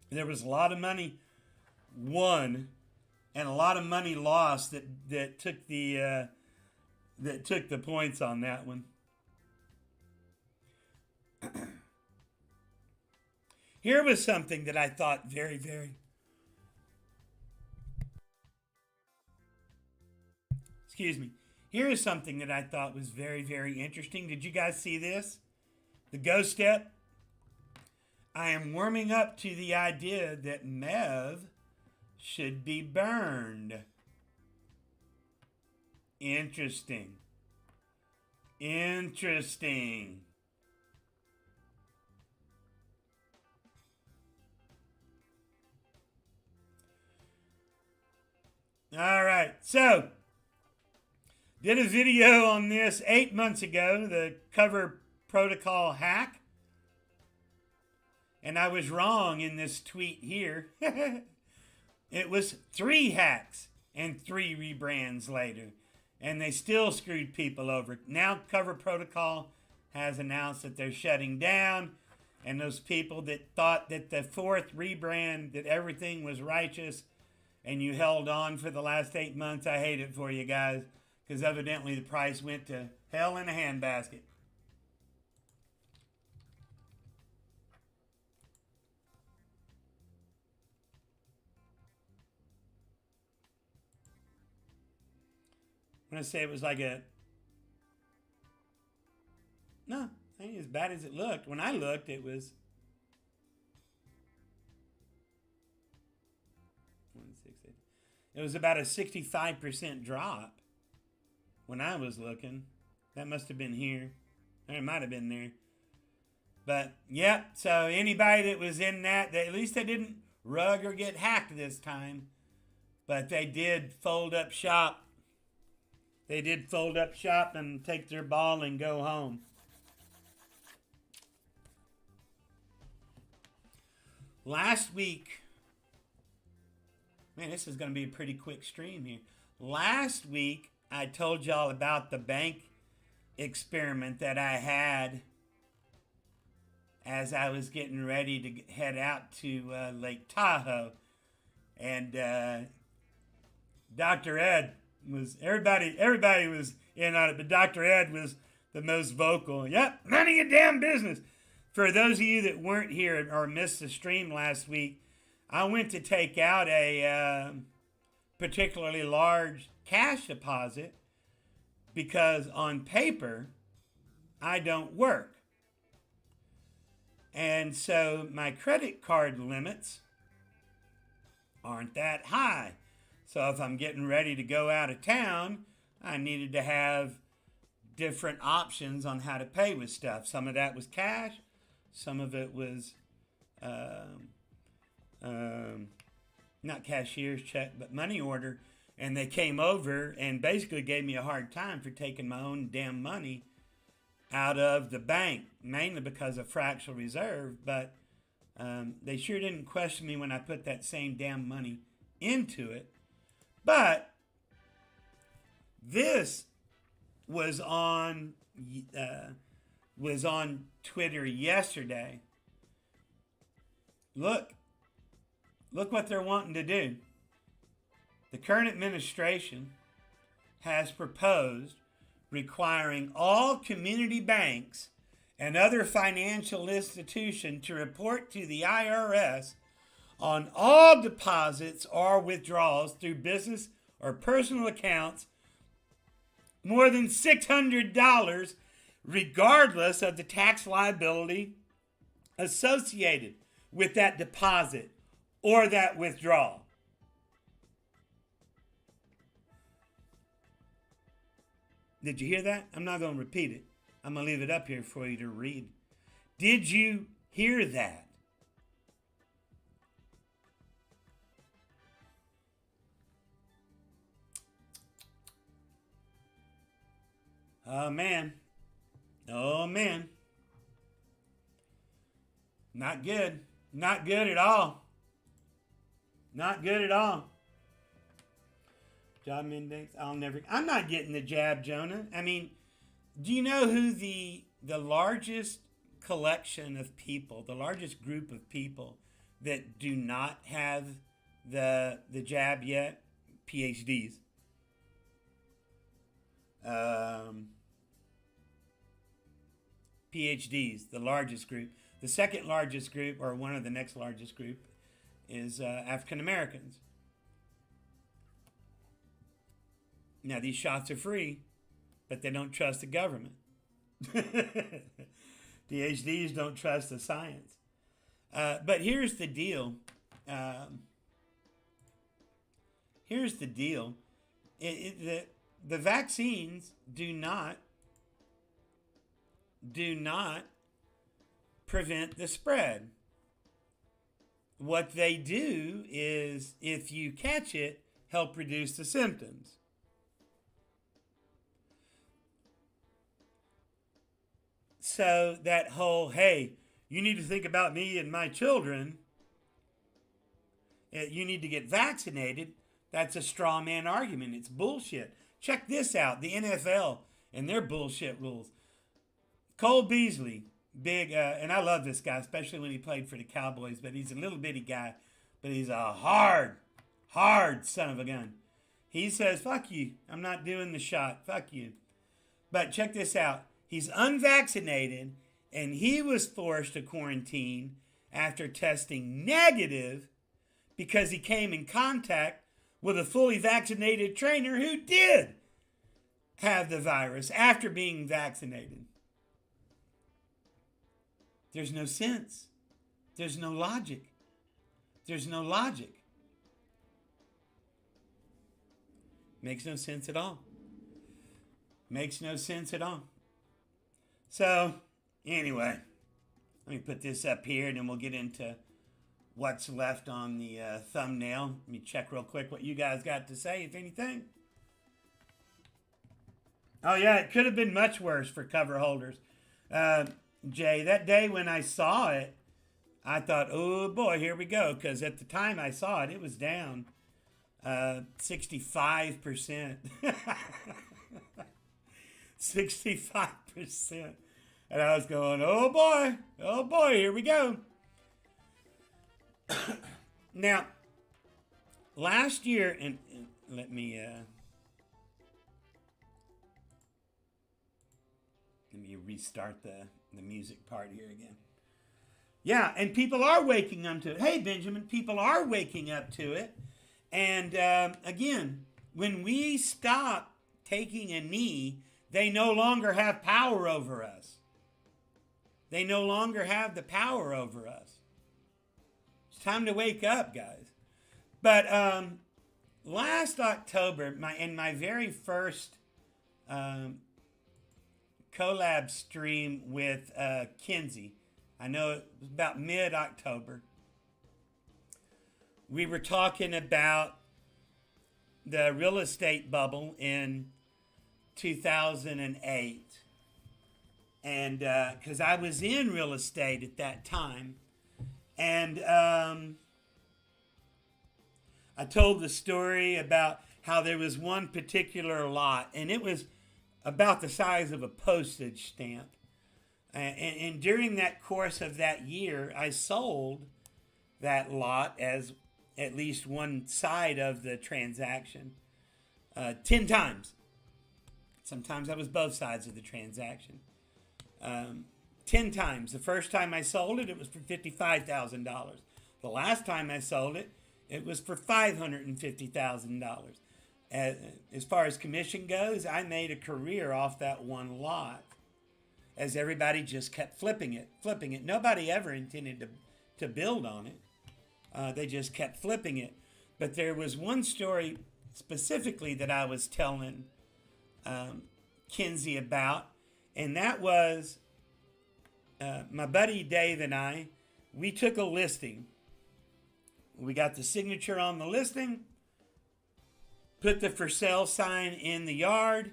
there was a lot of money won and a lot of money lost that took the points on that one. Here was something that I thought very, very Here is something that I thought was very, very interesting. Did you guys see this? The ghost step. I am warming up to the idea that Mev should be burned. Interesting. All right, so did a video on this 8 months ago, the cover protocol hack. And I was wrong in this tweet here. It was 3 hacks and 3 rebrands later. And they still screwed people over. Now Cover Protocol has announced that they're shutting down. And those people that thought that the 4th rebrand, that everything was righteous, and you held on for the last 8 months, I hate it for you guys. Because evidently the price went to hell in a handbasket. I'm going to say it was like no, it ain't as bad as it looked. When I looked, it was 168. It was about a 65% drop. When I was looking, that must have been here. Or it might have been there. But, yeah, so anybody that was in that, at least they didn't rug or get hacked this time. But they did fold up shop. They did fold up shop and take their ball and go home. Last week, man, this is going to be a pretty quick stream here. Last week, I told y'all about the bank experiment that I had as I was getting ready to head out to Lake Tahoe. And Dr. Ed was, everybody was in on it, but Dr. Ed was the most vocal. Yep, none of your damn business. For those of you that weren't here or missed the stream last week, I went to take out a particularly large cash deposit because on paper, I don't work. And so my credit card limits aren't that high. So if I'm getting ready to go out of town, I needed to have different options on how to pay with stuff. Some of that was cash. Some of it was not cashier's check, but money order. And they came over and basically gave me a hard time for taking my own damn money out of the bank, mainly because of fractional reserve. But they sure didn't question me when I put that same damn money into it. But this was on Twitter yesterday. Look what they're wanting to do. The current administration has proposed requiring all community banks and other financial institutions to report to the IRS on all deposits or withdrawals through business or personal accounts more than $600, regardless of the tax liability associated with that deposit or that withdrawal. Did you hear that? I'm not going to repeat it. I'm going to leave it up here for you to read. Did you hear that? Oh, man. Oh, man. Not good. Not good at all. Not good at all. Job index, I'm not getting the jab, Jonah. I mean, do you know who the largest collection of people, the largest group of people that do not have the jab yet? PhDs. PhDs, the largest group. The second largest group, or one of the next largest group, is African Americans. Now, these shots are free, but they don't trust the government. PhDs don't trust the science. But here's the deal. Here's the deal. The vaccines do not prevent the spread. What they do is, if you catch it, help reduce the symptoms. So that whole, hey, you need to think about me and my children, you need to get vaccinated, that's a straw man argument. It's bullshit. Check this out, the NFL and their bullshit rules. Cole Beasley, big, and I love this guy, especially when he played for the Cowboys, but he's a little bitty guy, but he's a hard son of a gun. He says, fuck you, I'm not doing the shot, fuck you. But check this out. He's unvaccinated, and he was forced to quarantine after testing negative because he came in contact with a fully vaccinated trainer who did have the virus after being vaccinated. There's no sense. There's no logic. There's no logic. Makes no sense at all. Makes no sense at all. So, anyway, let me put this up here and then we'll get into what's left on the thumbnail. Let me check real quick what you guys got to say, if anything. Oh, yeah, it could have been much worse for cover holders. Jay, that day when I saw it, I thought, oh, boy, here we go. Because at the time I saw it, it was down 65%. 65%. And I was going, oh boy, here we go. Now, last year, and let me restart the music part here again. Yeah, and people are waking up to it. Hey, Benjamin, people are waking up to it. And again, when we stop taking a knee, they no longer have power over us. They no longer have the power over us. It's time to wake up, guys. But last October, in my very first collab stream with Kinsey, I know it was about mid-October, we were talking about the real estate bubble in 2008. And because I was in real estate at that time. And I told the story about how there was one particular lot, and it was about the size of a postage stamp. And during that course of that year, I sold that lot as at least one side of the transaction 10 times. Sometimes I was both sides of the transaction. 10 times. The first time I sold it, it was for $55,000. The last time I sold it, it was for $550,000. As far as commission goes, I made a career off that one lot, as everybody just kept flipping it. Nobody ever intended to build on it. They just kept flipping it. But there was one story specifically that I was telling Kinsey about, and that was my buddy Dave and I, we took a listing. We got the signature on the listing, put the for sale sign in the yard,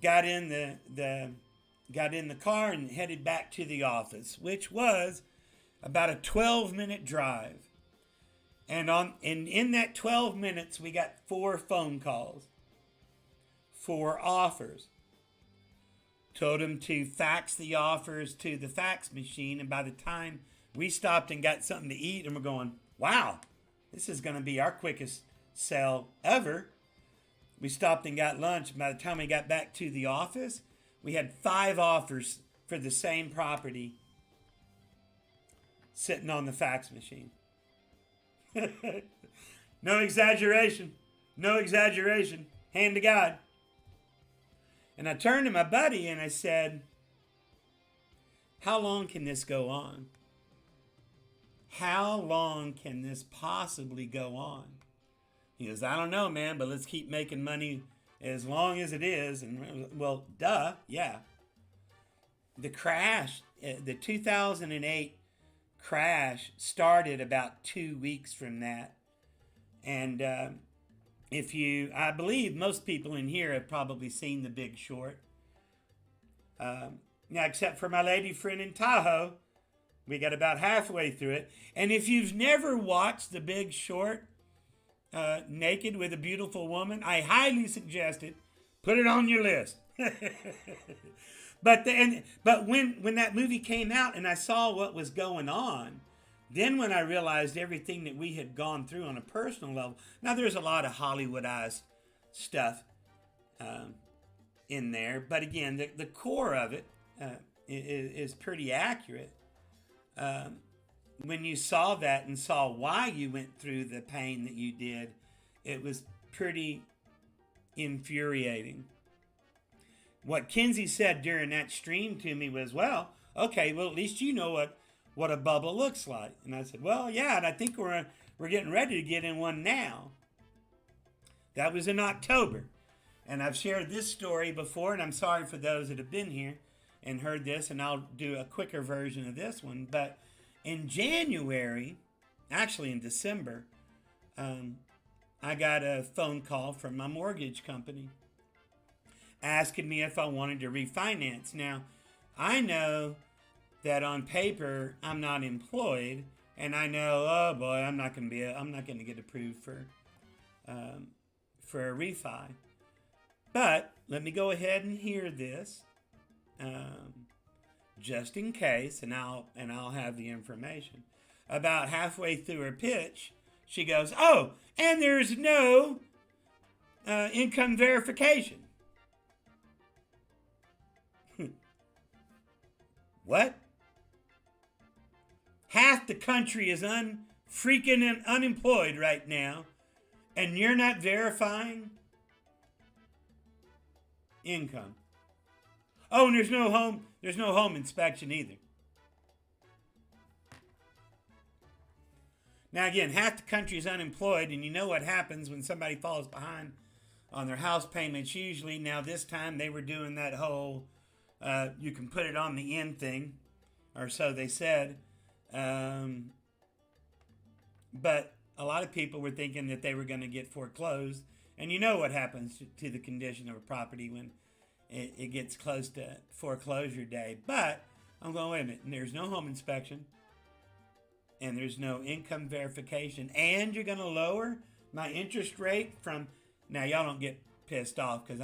got in the car and headed back to the office, which was about a 12-minute drive. And in that 12 minutes, we got 4 phone calls, 4 offers. Told them to fax the offers to the fax machine, and by the time we stopped and got something to eat, and we're going, wow, this is going to be our quickest sale ever. We stopped and got lunch, and by the time we got back to the office, we had 5 offers for the same property sitting on the fax machine. No exaggeration. Hand to God. And I turned to my buddy and I said, how long can this go on? How long can this possibly go on? He goes, I don't know, man, but let's keep making money as long as it is. And well, duh, yeah. The crash, the 2008 crash started about 2 weeks from that. And I believe most people in here have probably seen The Big Short. Now, except for my lady friend in Tahoe, we got about halfway through it. And if you've never watched The Big Short, Naked with a Beautiful Woman, I highly suggest it. Put it on your list. But when that movie came out and I saw what was going on, then when I realized everything that we had gone through on a personal level, now there's a lot of Hollywoodized stuff in there, but again, the core of it is pretty accurate. When you saw that and saw why you went through the pain that you did, it was pretty infuriating. What Kinsey said during that stream to me was, well, okay, well, at least you know what a bubble looks like. And I said, well, yeah, and I think we're getting ready to get in one now. That was in October. And I've shared this story before, and I'm sorry for those that have been here and heard this, and I'll do a quicker version of this one. But in January, actually in December, I got a phone call from my mortgage company asking me if I wanted to refinance. Now, I know that on paper I'm not employed, and I know, oh boy, I'm not going to get approved for a refi. But let me go ahead and hear this, just in case, and I'll have the information. About halfway through her pitch, she goes, "Oh, and there's no income verification." What? Half the country is freaking unemployed right now, and you're not verifying income. Oh, and there's no home inspection either. Now again, half the country is unemployed, and you know what happens when somebody falls behind on their house payments usually. Now this time they were doing that whole you can put it on the end thing, or so they said. But a lot of people were thinking that they were going to get foreclosed. And you know what happens to the condition of a property when it gets close to foreclosure day. But I'm going, wait a minute, and there's no home inspection, and there's no income verification, and you're going to lower my interest rate from, now y'all don't get pissed off because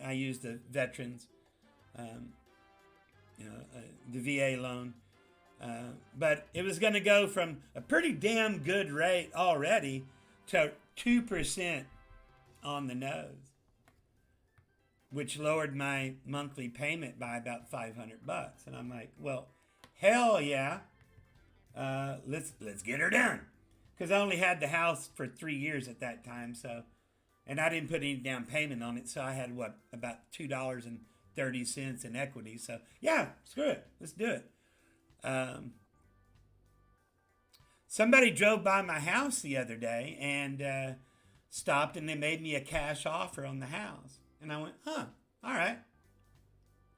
I use the veterans, the VA loan. But it was going to go from a pretty damn good rate already to 2% on the nose, which lowered my monthly payment by about $500. And I'm like, well, hell yeah, let's get her done, because I only had the house for 3 years at that time, so, and I didn't put any down payment on it, so I had about $2.30 in equity. So yeah, screw it, let's do it. Somebody drove by my house the other day and stopped, and they made me a cash offer on the house. And I went, huh, all right,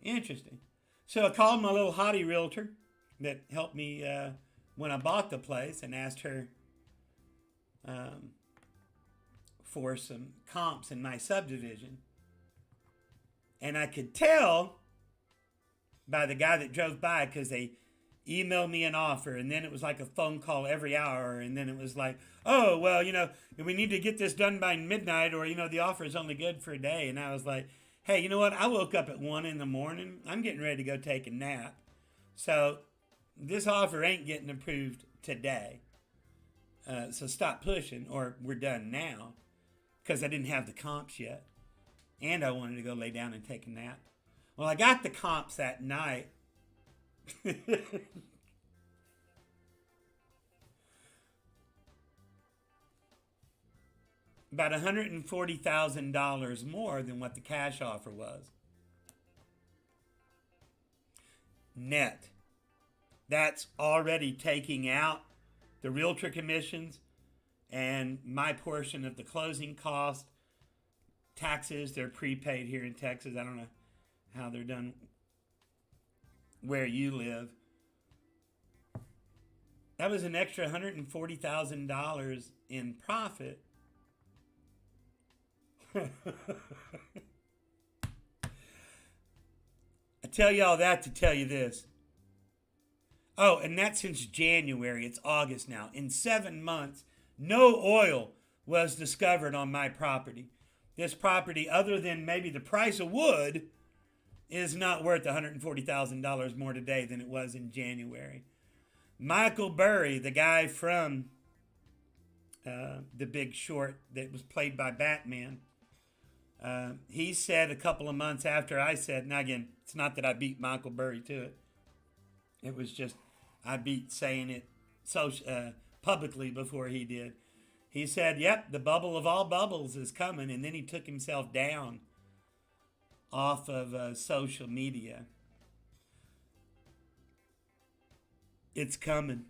interesting. So I called my little hottie realtor that helped me when I bought the place and asked her for some comps in my subdivision. And I could tell by the guy that drove by, because they emailed me an offer, and then it was like a phone call every hour, and then it was like, oh, well, we need to get this done by midnight, or, the offer is only good for a day. And I was like, hey, you know what? I woke up at 1 in the morning. I'm getting ready to go take a nap. So this offer ain't getting approved today. So stop pushing, or we're done now, because I didn't have the comps yet. And I wanted to go lay down and take a nap. Well, I got the comps that night. About $140,000 more than what the cash offer was. Net. That's already taking out the realtor commissions and my portion of the closing cost. Taxes, they're prepaid here in Texas. I don't know how they're done where you live. That was an extra $140,000 in profit. I tell you all that to tell you this. Oh, and that's since January. It's August now. In 7 months, no oil was discovered on my property. This property, other than maybe the price of wood, is not worth $140,000 more today than it was in January. Michael Burry, the guy from The Big Short that was played by Batman, he said a couple of months after I said, now again, it's not that I beat Michael Burry to it. It was just I beat saying it publicly before he did. He said, yep, the bubble of all bubbles is coming. And then he took himself down off of social media. It's coming.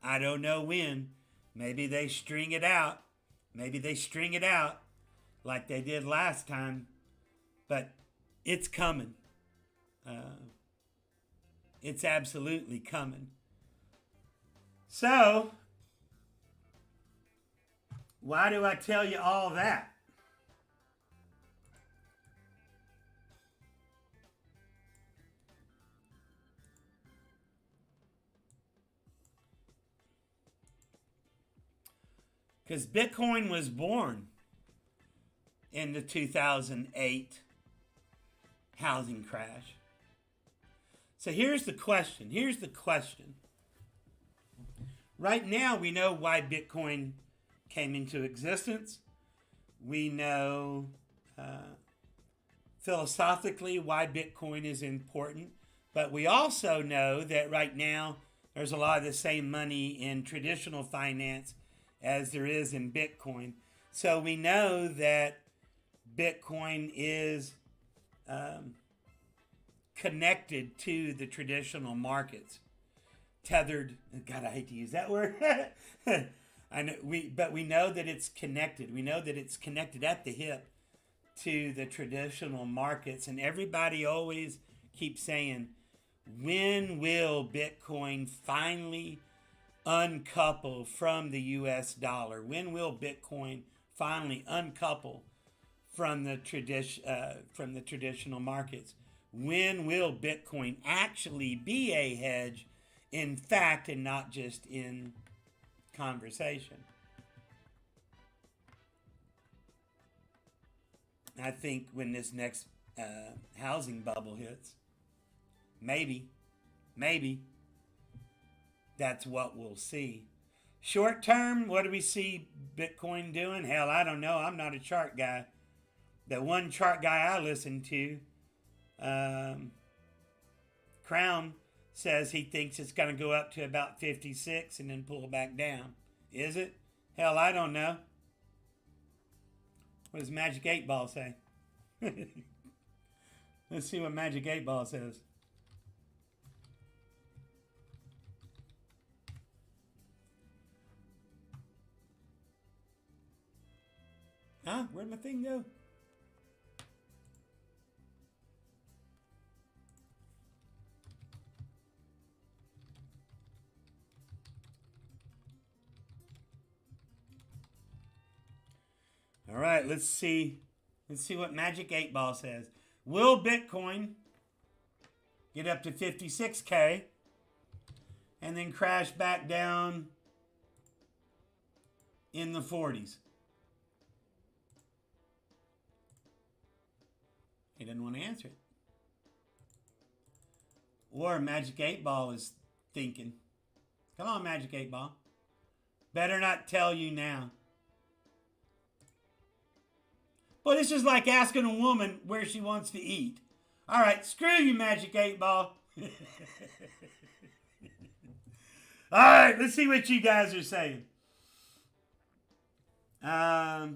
I don't know when. Maybe they string it out. Maybe they string it out like they did last time. But it's coming. It's absolutely coming. So, why do I tell you all that? Because Bitcoin was born in the 2008 housing crash. So here's the question. Right now, we know why Bitcoin came into existence. We know philosophically why Bitcoin is important. But we also know that right now, there's a lot of the same money in traditional finance as there is in Bitcoin. So we know that Bitcoin is connected to the traditional markets. Tethered, God, I hate to use that word. I know but we know that it's connected. We know that it's connected at the hip to the traditional markets. And everybody always keeps saying, when will Bitcoin finally uncouple from the U.S. dollar? When will Bitcoin finally uncouple from the traditional markets? When will Bitcoin actually be a hedge in fact and not just in conversation? I think when this next housing bubble hits, maybe, that's what we'll see. Short term, what do we see Bitcoin doing? Hell, I don't know. I'm not a chart guy. The one chart guy I listen to, Crown, says he thinks it's going to go up to about 56 and then pull back down. Is it? Hell, I don't know. What does Magic 8 Ball say? Let's see what Magic 8 Ball says. Huh? Where'd my thing go? All right, let's see. Let's see what Magic 8 Ball says. Will Bitcoin get up to 56K and then crash back down in the 40s? He doesn't want to answer it. Or Magic 8 Ball is thinking. Come on, Magic 8 Ball. Better not tell you now. Well, this is like asking a woman where she wants to eat. All right, screw you, Magic 8 Ball. All right, let's see what you guys are saying. I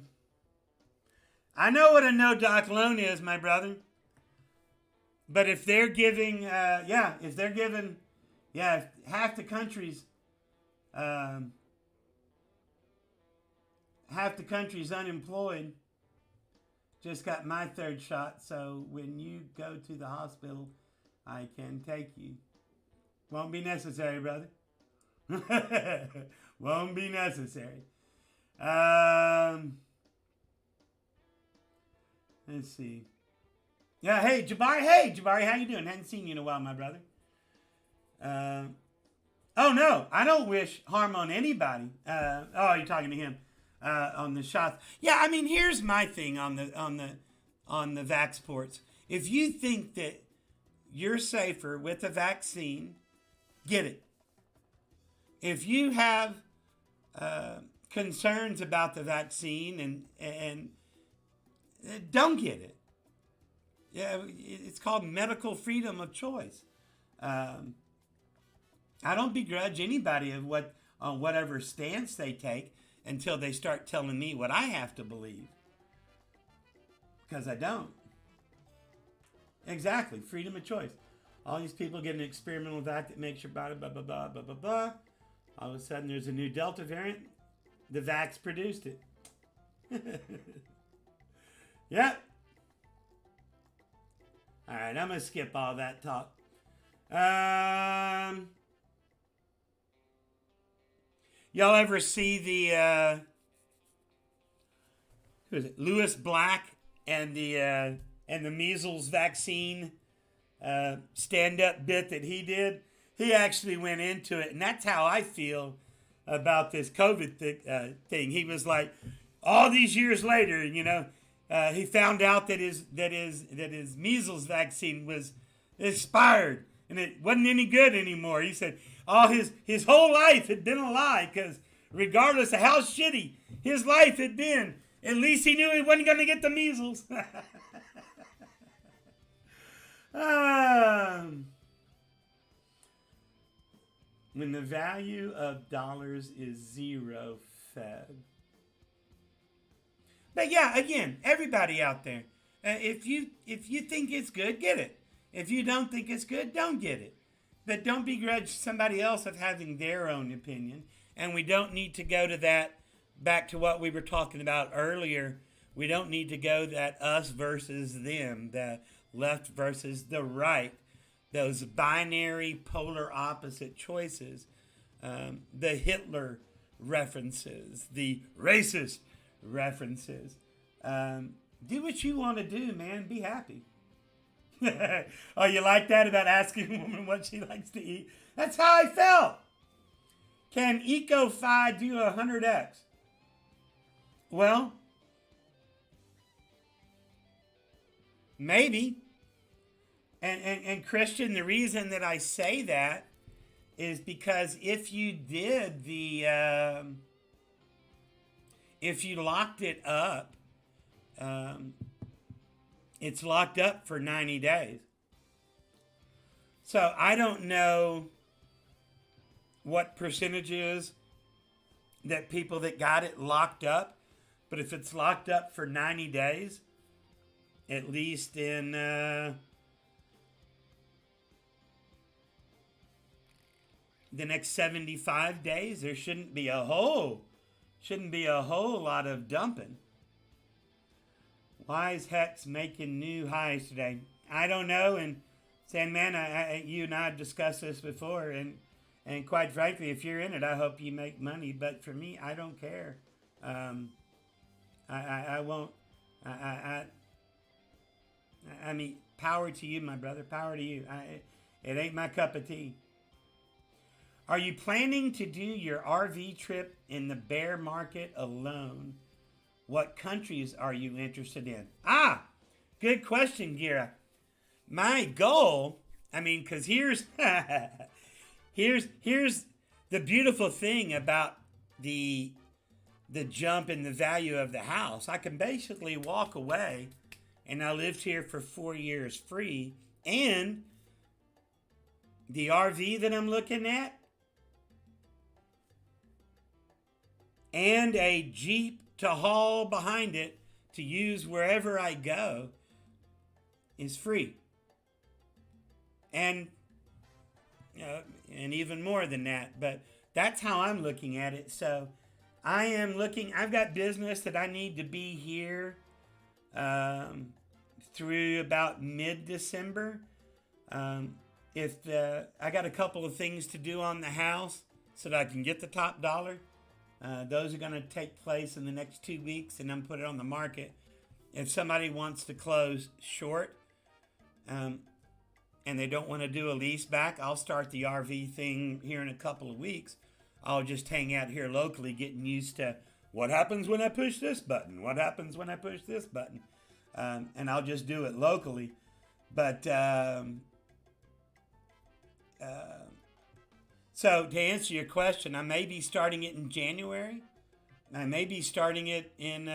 know what a no-doc loan is, my brother. But if they're giving, half the country's unemployed. Just got my third shot, so when you go to the hospital, I can take you. Won't be necessary, brother. Won't be necessary. Let's see. Yeah, hey, Jabari. Hey, Jabari, how you doing? Hadn't seen you in a while, my brother. Oh, no, I don't wish harm on anybody. You're talking to him. On the shots. Yeah, I mean, here's my thing on the Vaxports. If you think that you're safer with a vaccine, get it. If you have concerns about the vaccine and don't get it. Yeah, it's called medical freedom of choice. I don't begrudge anybody of whatever stance they take until they start telling me what I have to believe. Because I don't. Exactly. Freedom of choice. All these people get an experimental vac that makes your body blah, blah, blah, blah, blah, blah. All of a sudden there's a new Delta variant. The vax produced it. Yep. All right, I'm going to skip all that talk. Y'all ever see the who is it? Lewis Black and the measles vaccine stand-up bit that he did? He actually went into it, and that's how I feel about this COVID thing. He was like, all these years later, he found out that his measles vaccine was expired and it wasn't any good anymore. He said all his whole life had been a lie, because regardless of how shitty his life had been, at least he knew he wasn't going to get the measles. When the value of dollars is zero, Fed. But yeah, again, everybody out there, if you think it's good, get it. If you don't think it's good, don't get it. But don't begrudge somebody else of having their own opinion. And we don't need to go to that, back to what we were talking about earlier. We don't need to go that us versus them, the left versus the right, those binary polar opposite choices. the Hitler references, the racist references. Do what you want to do, man. Be happy. Oh, you like that about asking a woman what she likes to eat? That's how I felt. Can EcoFi do 100X? Well, maybe. And Christian, the reason that I say that is because if you did if you locked it up, it's locked up for 90 days. So I don't know what percentage is that people that got it locked up, but if it's locked up for 90 days, at least in the next 75 days, there shouldn't be a whole lot of dumping. Why is Hex making new highs today? I don't know. And Sandman, you and I have discussed this before, and quite frankly, if you're in it, I hope you make money. But for me, I don't care. I won't. I mean, power to you, my brother. Power to you. It ain't my cup of tea. Are you planning to do your RV trip in the bear market alone? What countries are you interested in? Good question, Gira. My goal, I mean, because here's the beautiful thing about the jump in the value of the house. I can basically walk away, and I lived here for 4 years free, and the RV that I'm looking at, and a Jeep to haul behind it to use wherever I go is free. And even more than that, but that's how I'm looking at it. So I've got business that I need to be here through about mid-December. I got a couple of things to do on the house so that I can get the top dollar. Those are going to take place in the next 2 weeks, and then put it on the market. If somebody wants to close short and they don't want to do a lease back, I'll start the RV thing here in a couple of weeks. I'll just hang out here locally, getting used to what happens when I push this button, what happens when I push this button, and I'll just do it locally. But so to answer your question, I may be starting it in January. I may be starting it in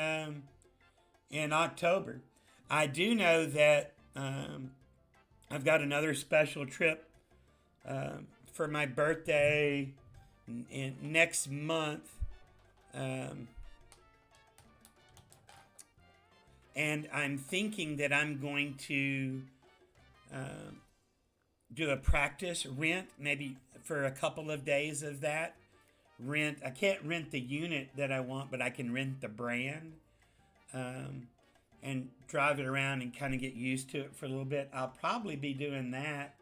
October. I do know that I've got another special trip for my birthday next month. And I'm thinking that I'm going to do a practice rent, maybe for a couple of days of that. I can't rent the unit that I want, but I can rent the brand and drive it around and kind of get used to it for a little bit. I'll probably be doing that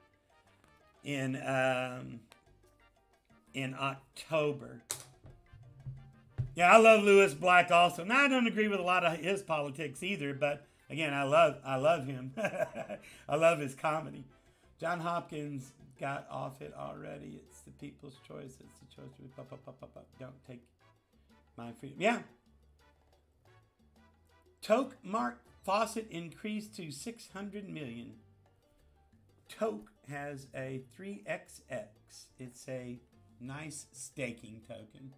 in October. Yeah, I love Lewis Black also. Now, I don't agree with a lot of his politics either, but again, I love him. I love his comedy. John Hopkins got off it already. It's the people's choice. It's the choice to don't take my freedom. Yeah. Toke Mark Fawcett increased to 600 million. Toke has a 3XX. It's a nice staking token.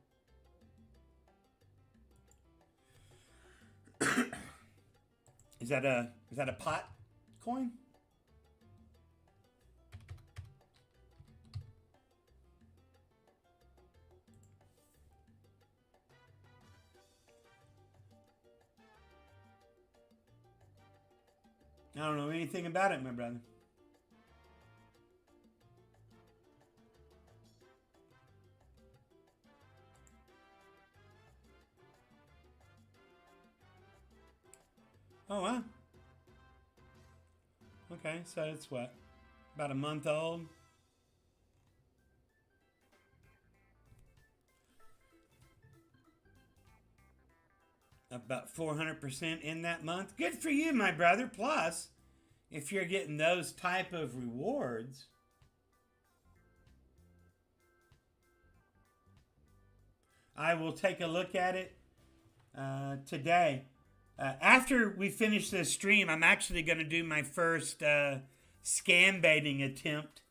Is that a pot coin? I don't know anything about it, my brother. Oh, wow. Okay, so it's what? About a month old? about 400% in that month. Good for you, my brother. Plus, if you're getting those type of rewards, I will take a look at it today. After we finish this stream, I'm actually going to do my first scam baiting attempt.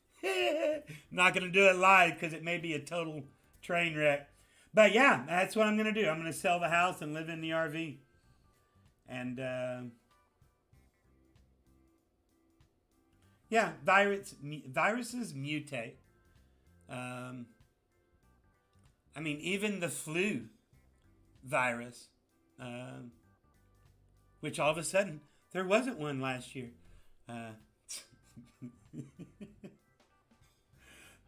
Not going to do it live because it may be a total train wreck. But yeah, that's what I'm going to do. I'm going to sell the house and live in the RV. And yeah, viruses mutate. I mean, even the flu virus, which all of a sudden, there wasn't one last year.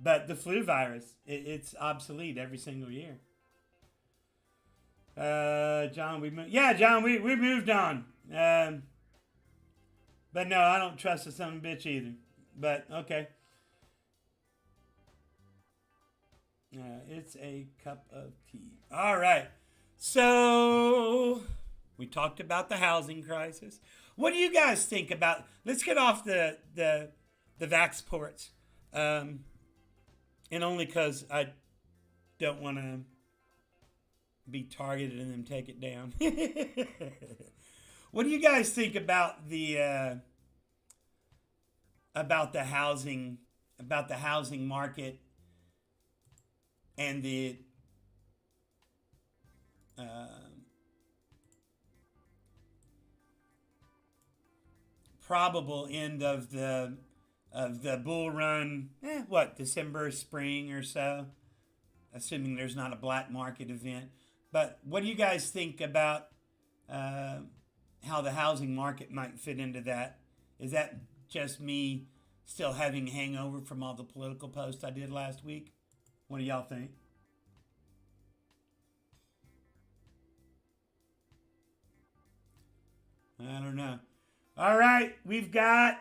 But the flu virus, it's obsolete every single year. John, we moved. Yeah, John, we moved on. But no, I don't trust the son of a bitch either. But okay. It's a cup of tea. All right. So we talked about the housing crisis. What do you guys think about? Let's get off the vax ports. And only because I don't want to be targeted and then take it down. What do you guys think about the housing market and the probable end of the bull run? December, spring or so, assuming there's not a black market event. But what do you guys think about how the housing market might fit into that? Is that just me still having hangover from all the political posts I did last week? What do y'all think? I don't know. All right, we got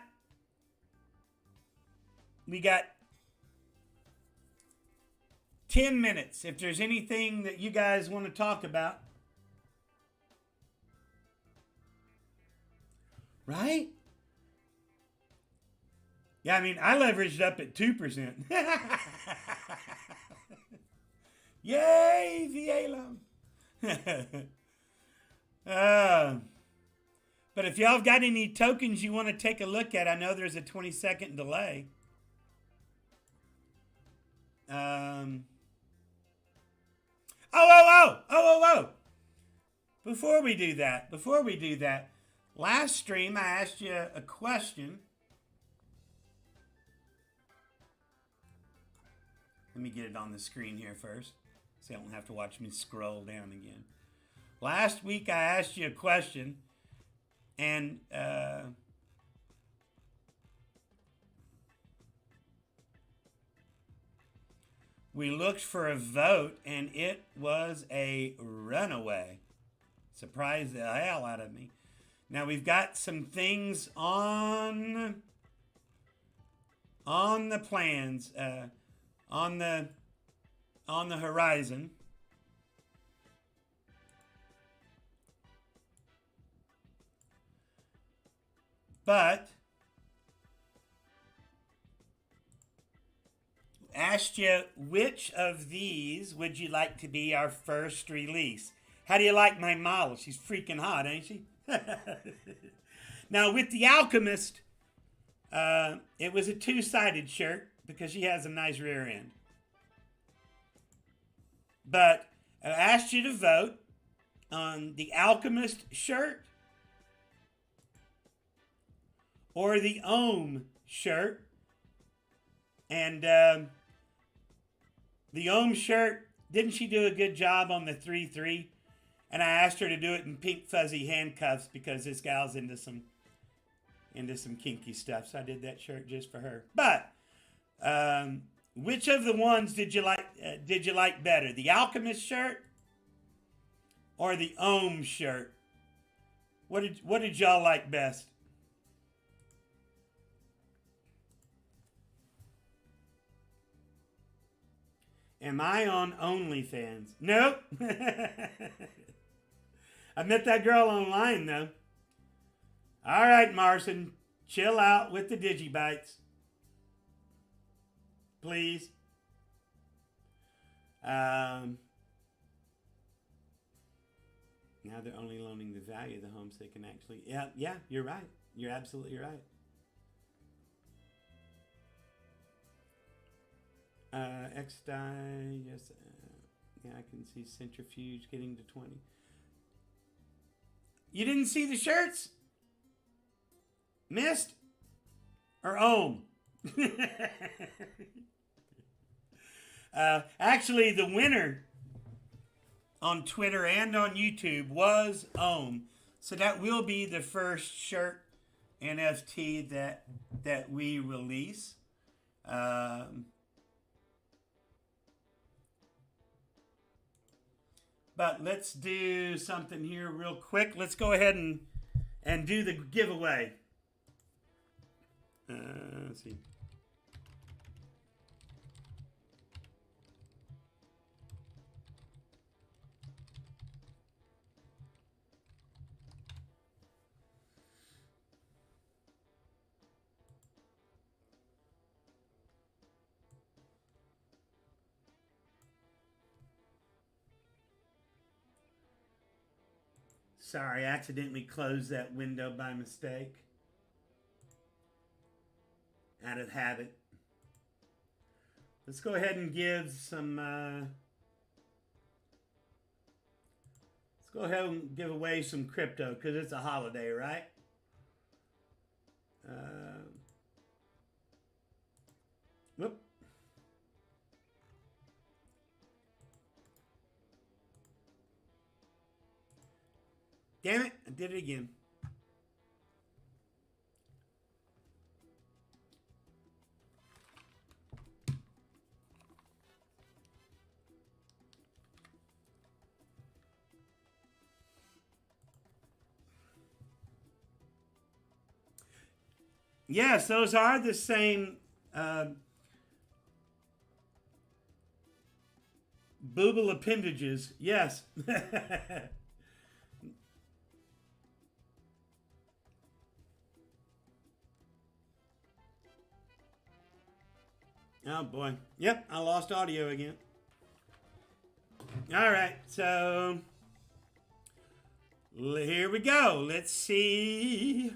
10 minutes. If there's anything that you guys want to talk about. Right? Yeah, I mean, I leveraged up at 2%. Yay, VA loan. But if y'all have got any tokens you want to take a look at, I know there's a 20-second delay. Before we do that, last stream I asked you a question. Let me get it on the screen here first, so I don't have to watch me scroll down again. Last week I asked you a question, and we looked for a vote, and it was a runaway. Surprised the hell out of me. Now we've got some things on the plans, on the horizon. But asked you, which of these would you like to be our first release? How do you like my model? She's freaking hot, ain't she? Now, with The Alchemist, it was a two-sided shirt because she has a nice rear end. But I asked you to vote on the Alchemist shirt or the Ohm shirt. And the Ohm shirt, didn't she do a good job on the 3-3? And I asked her to do it in pink fuzzy handcuffs because this gal's into some kinky stuff. So I did that shirt just for her. But which of the ones did you like better? The Alchemist shirt or the Ohm shirt? What did y'all like best? Am I on OnlyFans? Nope. I met that girl online, though. All right, Marson, chill out with the digibytes. Please. Now they're only loaning the value of the home so they can actually... Yeah, you're right. You're absolutely right. X-Die, yes. Yeah, I can see Centrifuge getting to 20. You didn't see the shirts? Missed? Or Ohm? Actually, the winner on Twitter and on YouTube was Ohm. So that will be the first shirt NFT that we release. But let's do something here real quick. Let's go ahead and do the giveaway. Let's see. Sorry, I accidentally closed that window by mistake. Out of habit. Let's go ahead and give some... let's go ahead and give away some crypto because it's a holiday, right? Whoop. Damn it, I did it again. Yes, those are the same boobal appendages. Yes. Oh boy. Yep, I lost audio again. All right, so here we go. Let's see.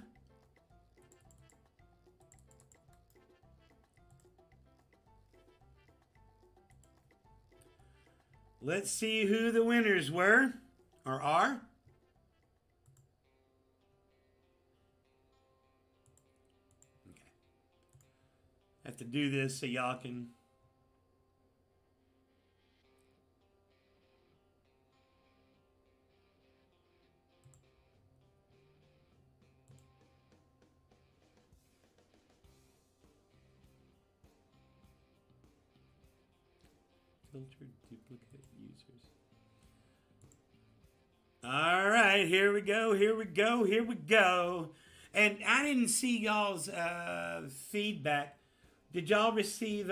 Let's see who the winners were or are. Have to do this so y'all can... Filtered duplicate users. All right, here we go, here we go, here we go. And I didn't see y'all's feedback. Did y'all receive,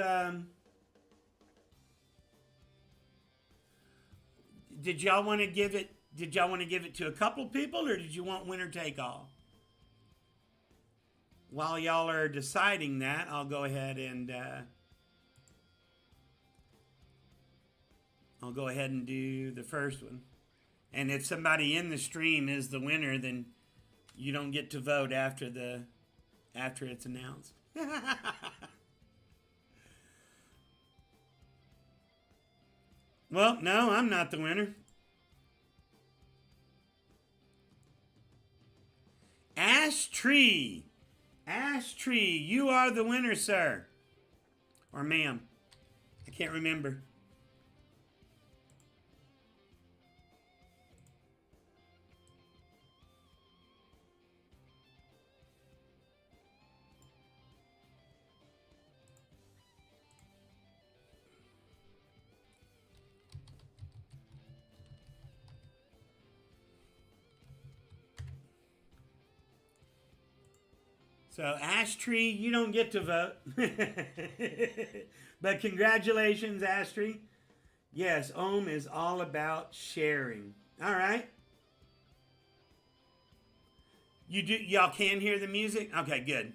did y'all want to give it to a couple people or did you want winner take all? While y'all are deciding that, I'll go ahead and, do the first one. And if somebody in the stream is the winner, then you don't get to vote after it's announced. Well, no, I'm not the winner. Ash Tree. Ash Tree, you are the winner, sir. Or ma'am. I can't remember. So, Ash Tree, you don't get to vote. But congratulations, Ash Tree. Yes, Ohm is all about sharing. All right. Y'all can hear the music? Okay, good.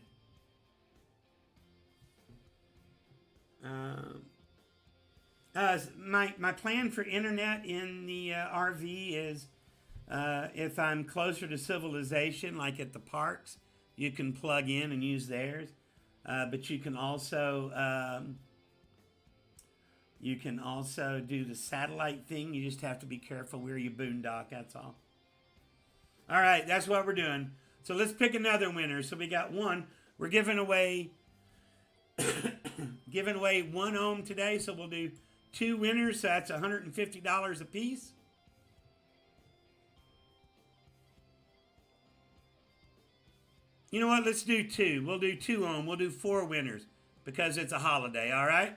My plan for internet in the RV is if I'm closer to civilization, like at the parks, you can plug in and use theirs. But you can also do the satellite thing. You just have to be careful where you boondock. That's all. All right, that's what we're doing. So let's pick another winner. So we got one. We're giving away 1 ohm today. So we'll do 2 winners. So that's $150 a piece. You know what? Let's do 2. We'll do 2 ohm. We'll do 4 winners because it's a holiday. All right.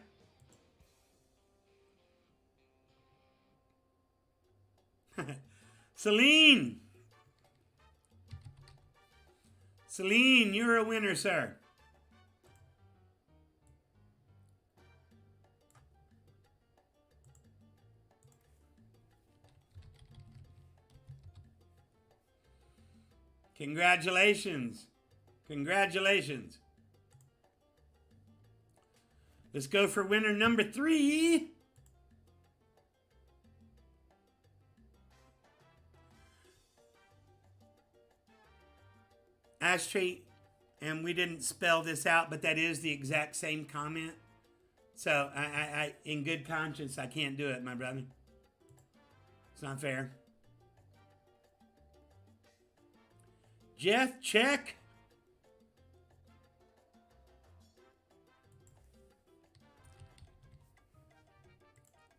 Celine, you're a winner, sir. Congratulations. Congratulations. Let's go for winner number 3. Ashtray, and we didn't spell this out, but that is the exact same comment. So I in good conscience, I can't do it, my brother. It's not fair. Jeff, check.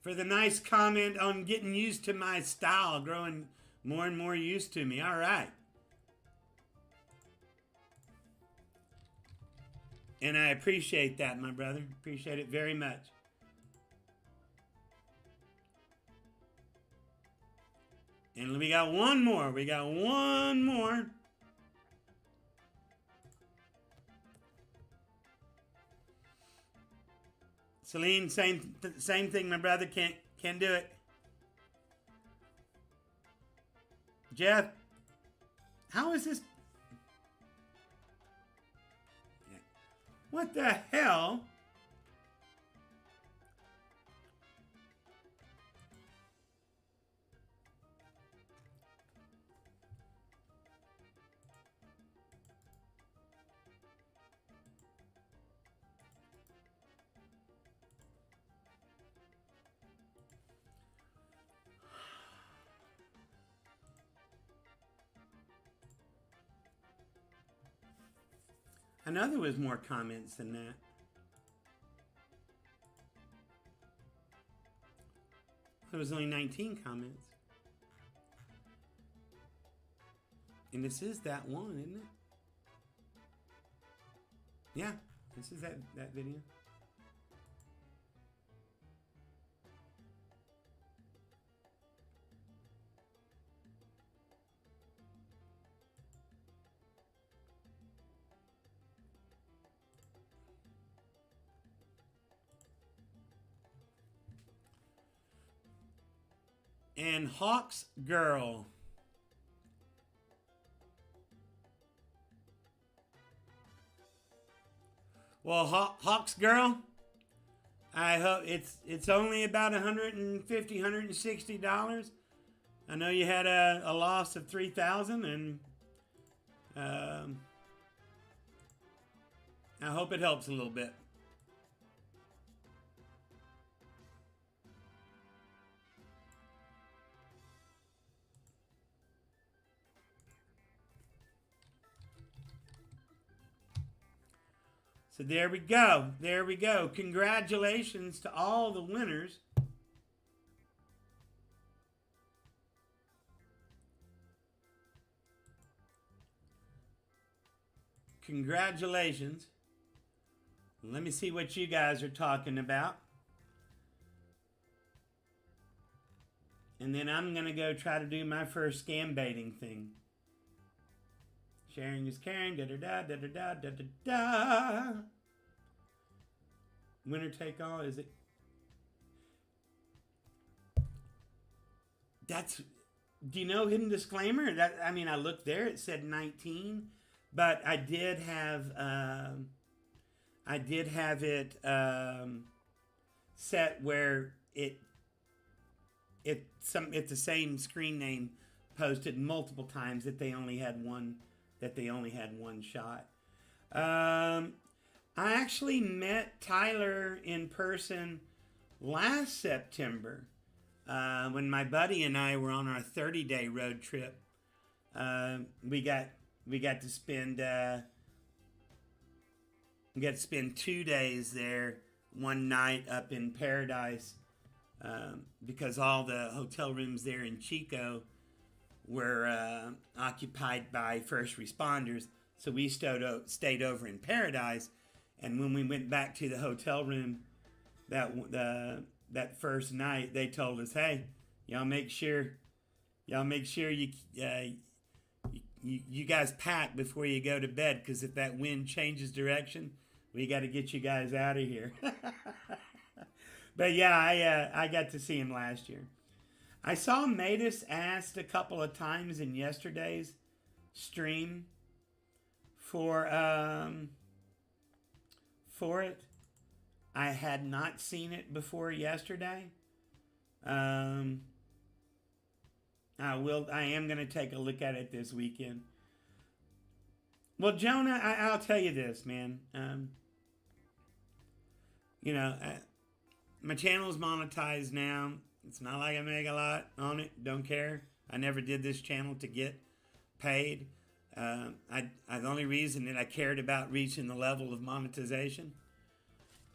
For the nice comment on getting used to my style, growing more and more used to me. All right. And I appreciate that, my brother. Appreciate it very much. And we got one more. We got one more. Celine, same thing, my brother. Can't do it. Jeff, how is this? What the hell? I know there was more comments than that. There was only 19 comments. And this is that one, isn't it? Yeah, this is that video. And Hawks Girl. Well, Hawks Girl, I hope it's only about $150, $160. I know you had a loss of $3,000, and I hope it helps a little bit. So there we go. There we go. Congratulations to all the winners. Congratulations. Let me see what you guys are talking about. And then I'm going to go try to do my first scam baiting thing. Sharing is caring, da-da-da. Winner take all, is it? do you know hidden disclaimer? That I mean, I looked there; it said 19, but I did have it set where it's the same screen name posted multiple times that they only had one shot. I actually met Tyler in person last September when my buddy and I were on our 30-day road trip. We got to spend 2 days there, one night up in Paradise, because all the hotel rooms there in Chico were occupied by first responders. So we stayed over in Paradise, and when we went back to the hotel room that first night, they told us, "Hey, y'all make sure you guys pack before you go to bed, because if that wind changes direction, we got to get you guys out of here." But yeah, I got to see him last year. I saw Matus asked a couple of times in yesterday's stream for it. I had not seen it before yesterday. I am going to take a look at it this weekend. Well, Jonah, I'll tell you this, man. My channel's monetized now. It's not like I make a lot on it. Don't care. I never did this channel to get paid. The only reason that I cared about reaching the level of monetization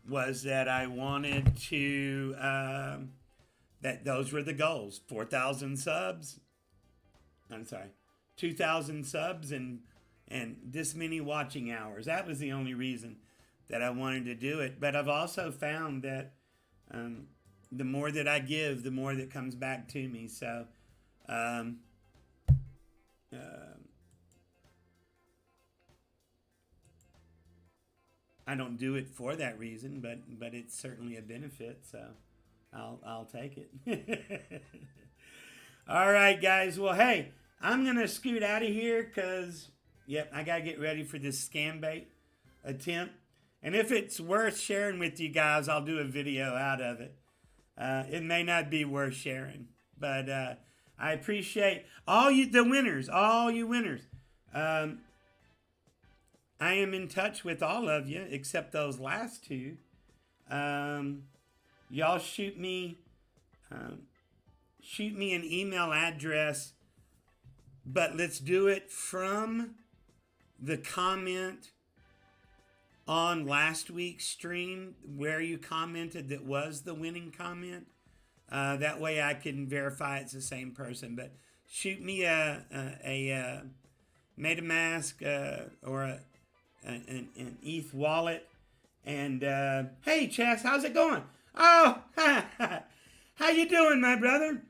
was that I wanted to, that those were the goals. 4,000 subs. I'm sorry, 2,000 subs and this many watching hours. That was the only reason that I wanted to do it. But I've also found that the more that I give, the more that comes back to me. So, I don't do it for that reason, but it's certainly a benefit. So, I'll take it. All right, guys. Well, hey, I'm gonna scoot out of here because, yep, I gotta get ready for this scam bait attempt. And if it's worth sharing with you guys, I'll do a video out of it. It may not be worth sharing, but I appreciate all you winners. I am in touch with all of you except those last two. Y'all shoot me an email address, but let's do it from the comment on last week's stream where you commented that was the winning comment. That way I can verify it's the same person. But shoot me a MetaMask or an ETH wallet. And hey, Chess, how's it going? Oh, how you doing, my brother?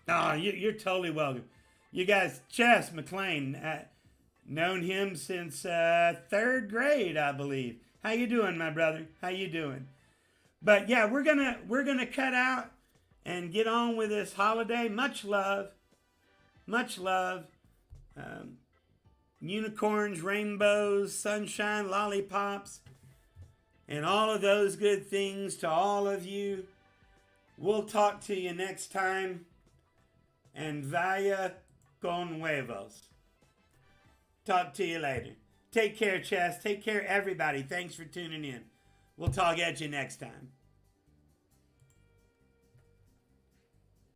Oh, you're totally welcome. You guys, Chess McLean, known him since 3rd grade, I believe. How you doing, my brother? How you doing? But yeah, we're gonna cut out and get on with this holiday. Much love. Unicorns, rainbows, sunshine, lollipops, and all of those good things to all of you. We'll talk to you next time. And vaya con huevos. Talk to you later. Take care, Chess. Take care, everybody. Thanks for tuning in. We'll talk at you next time.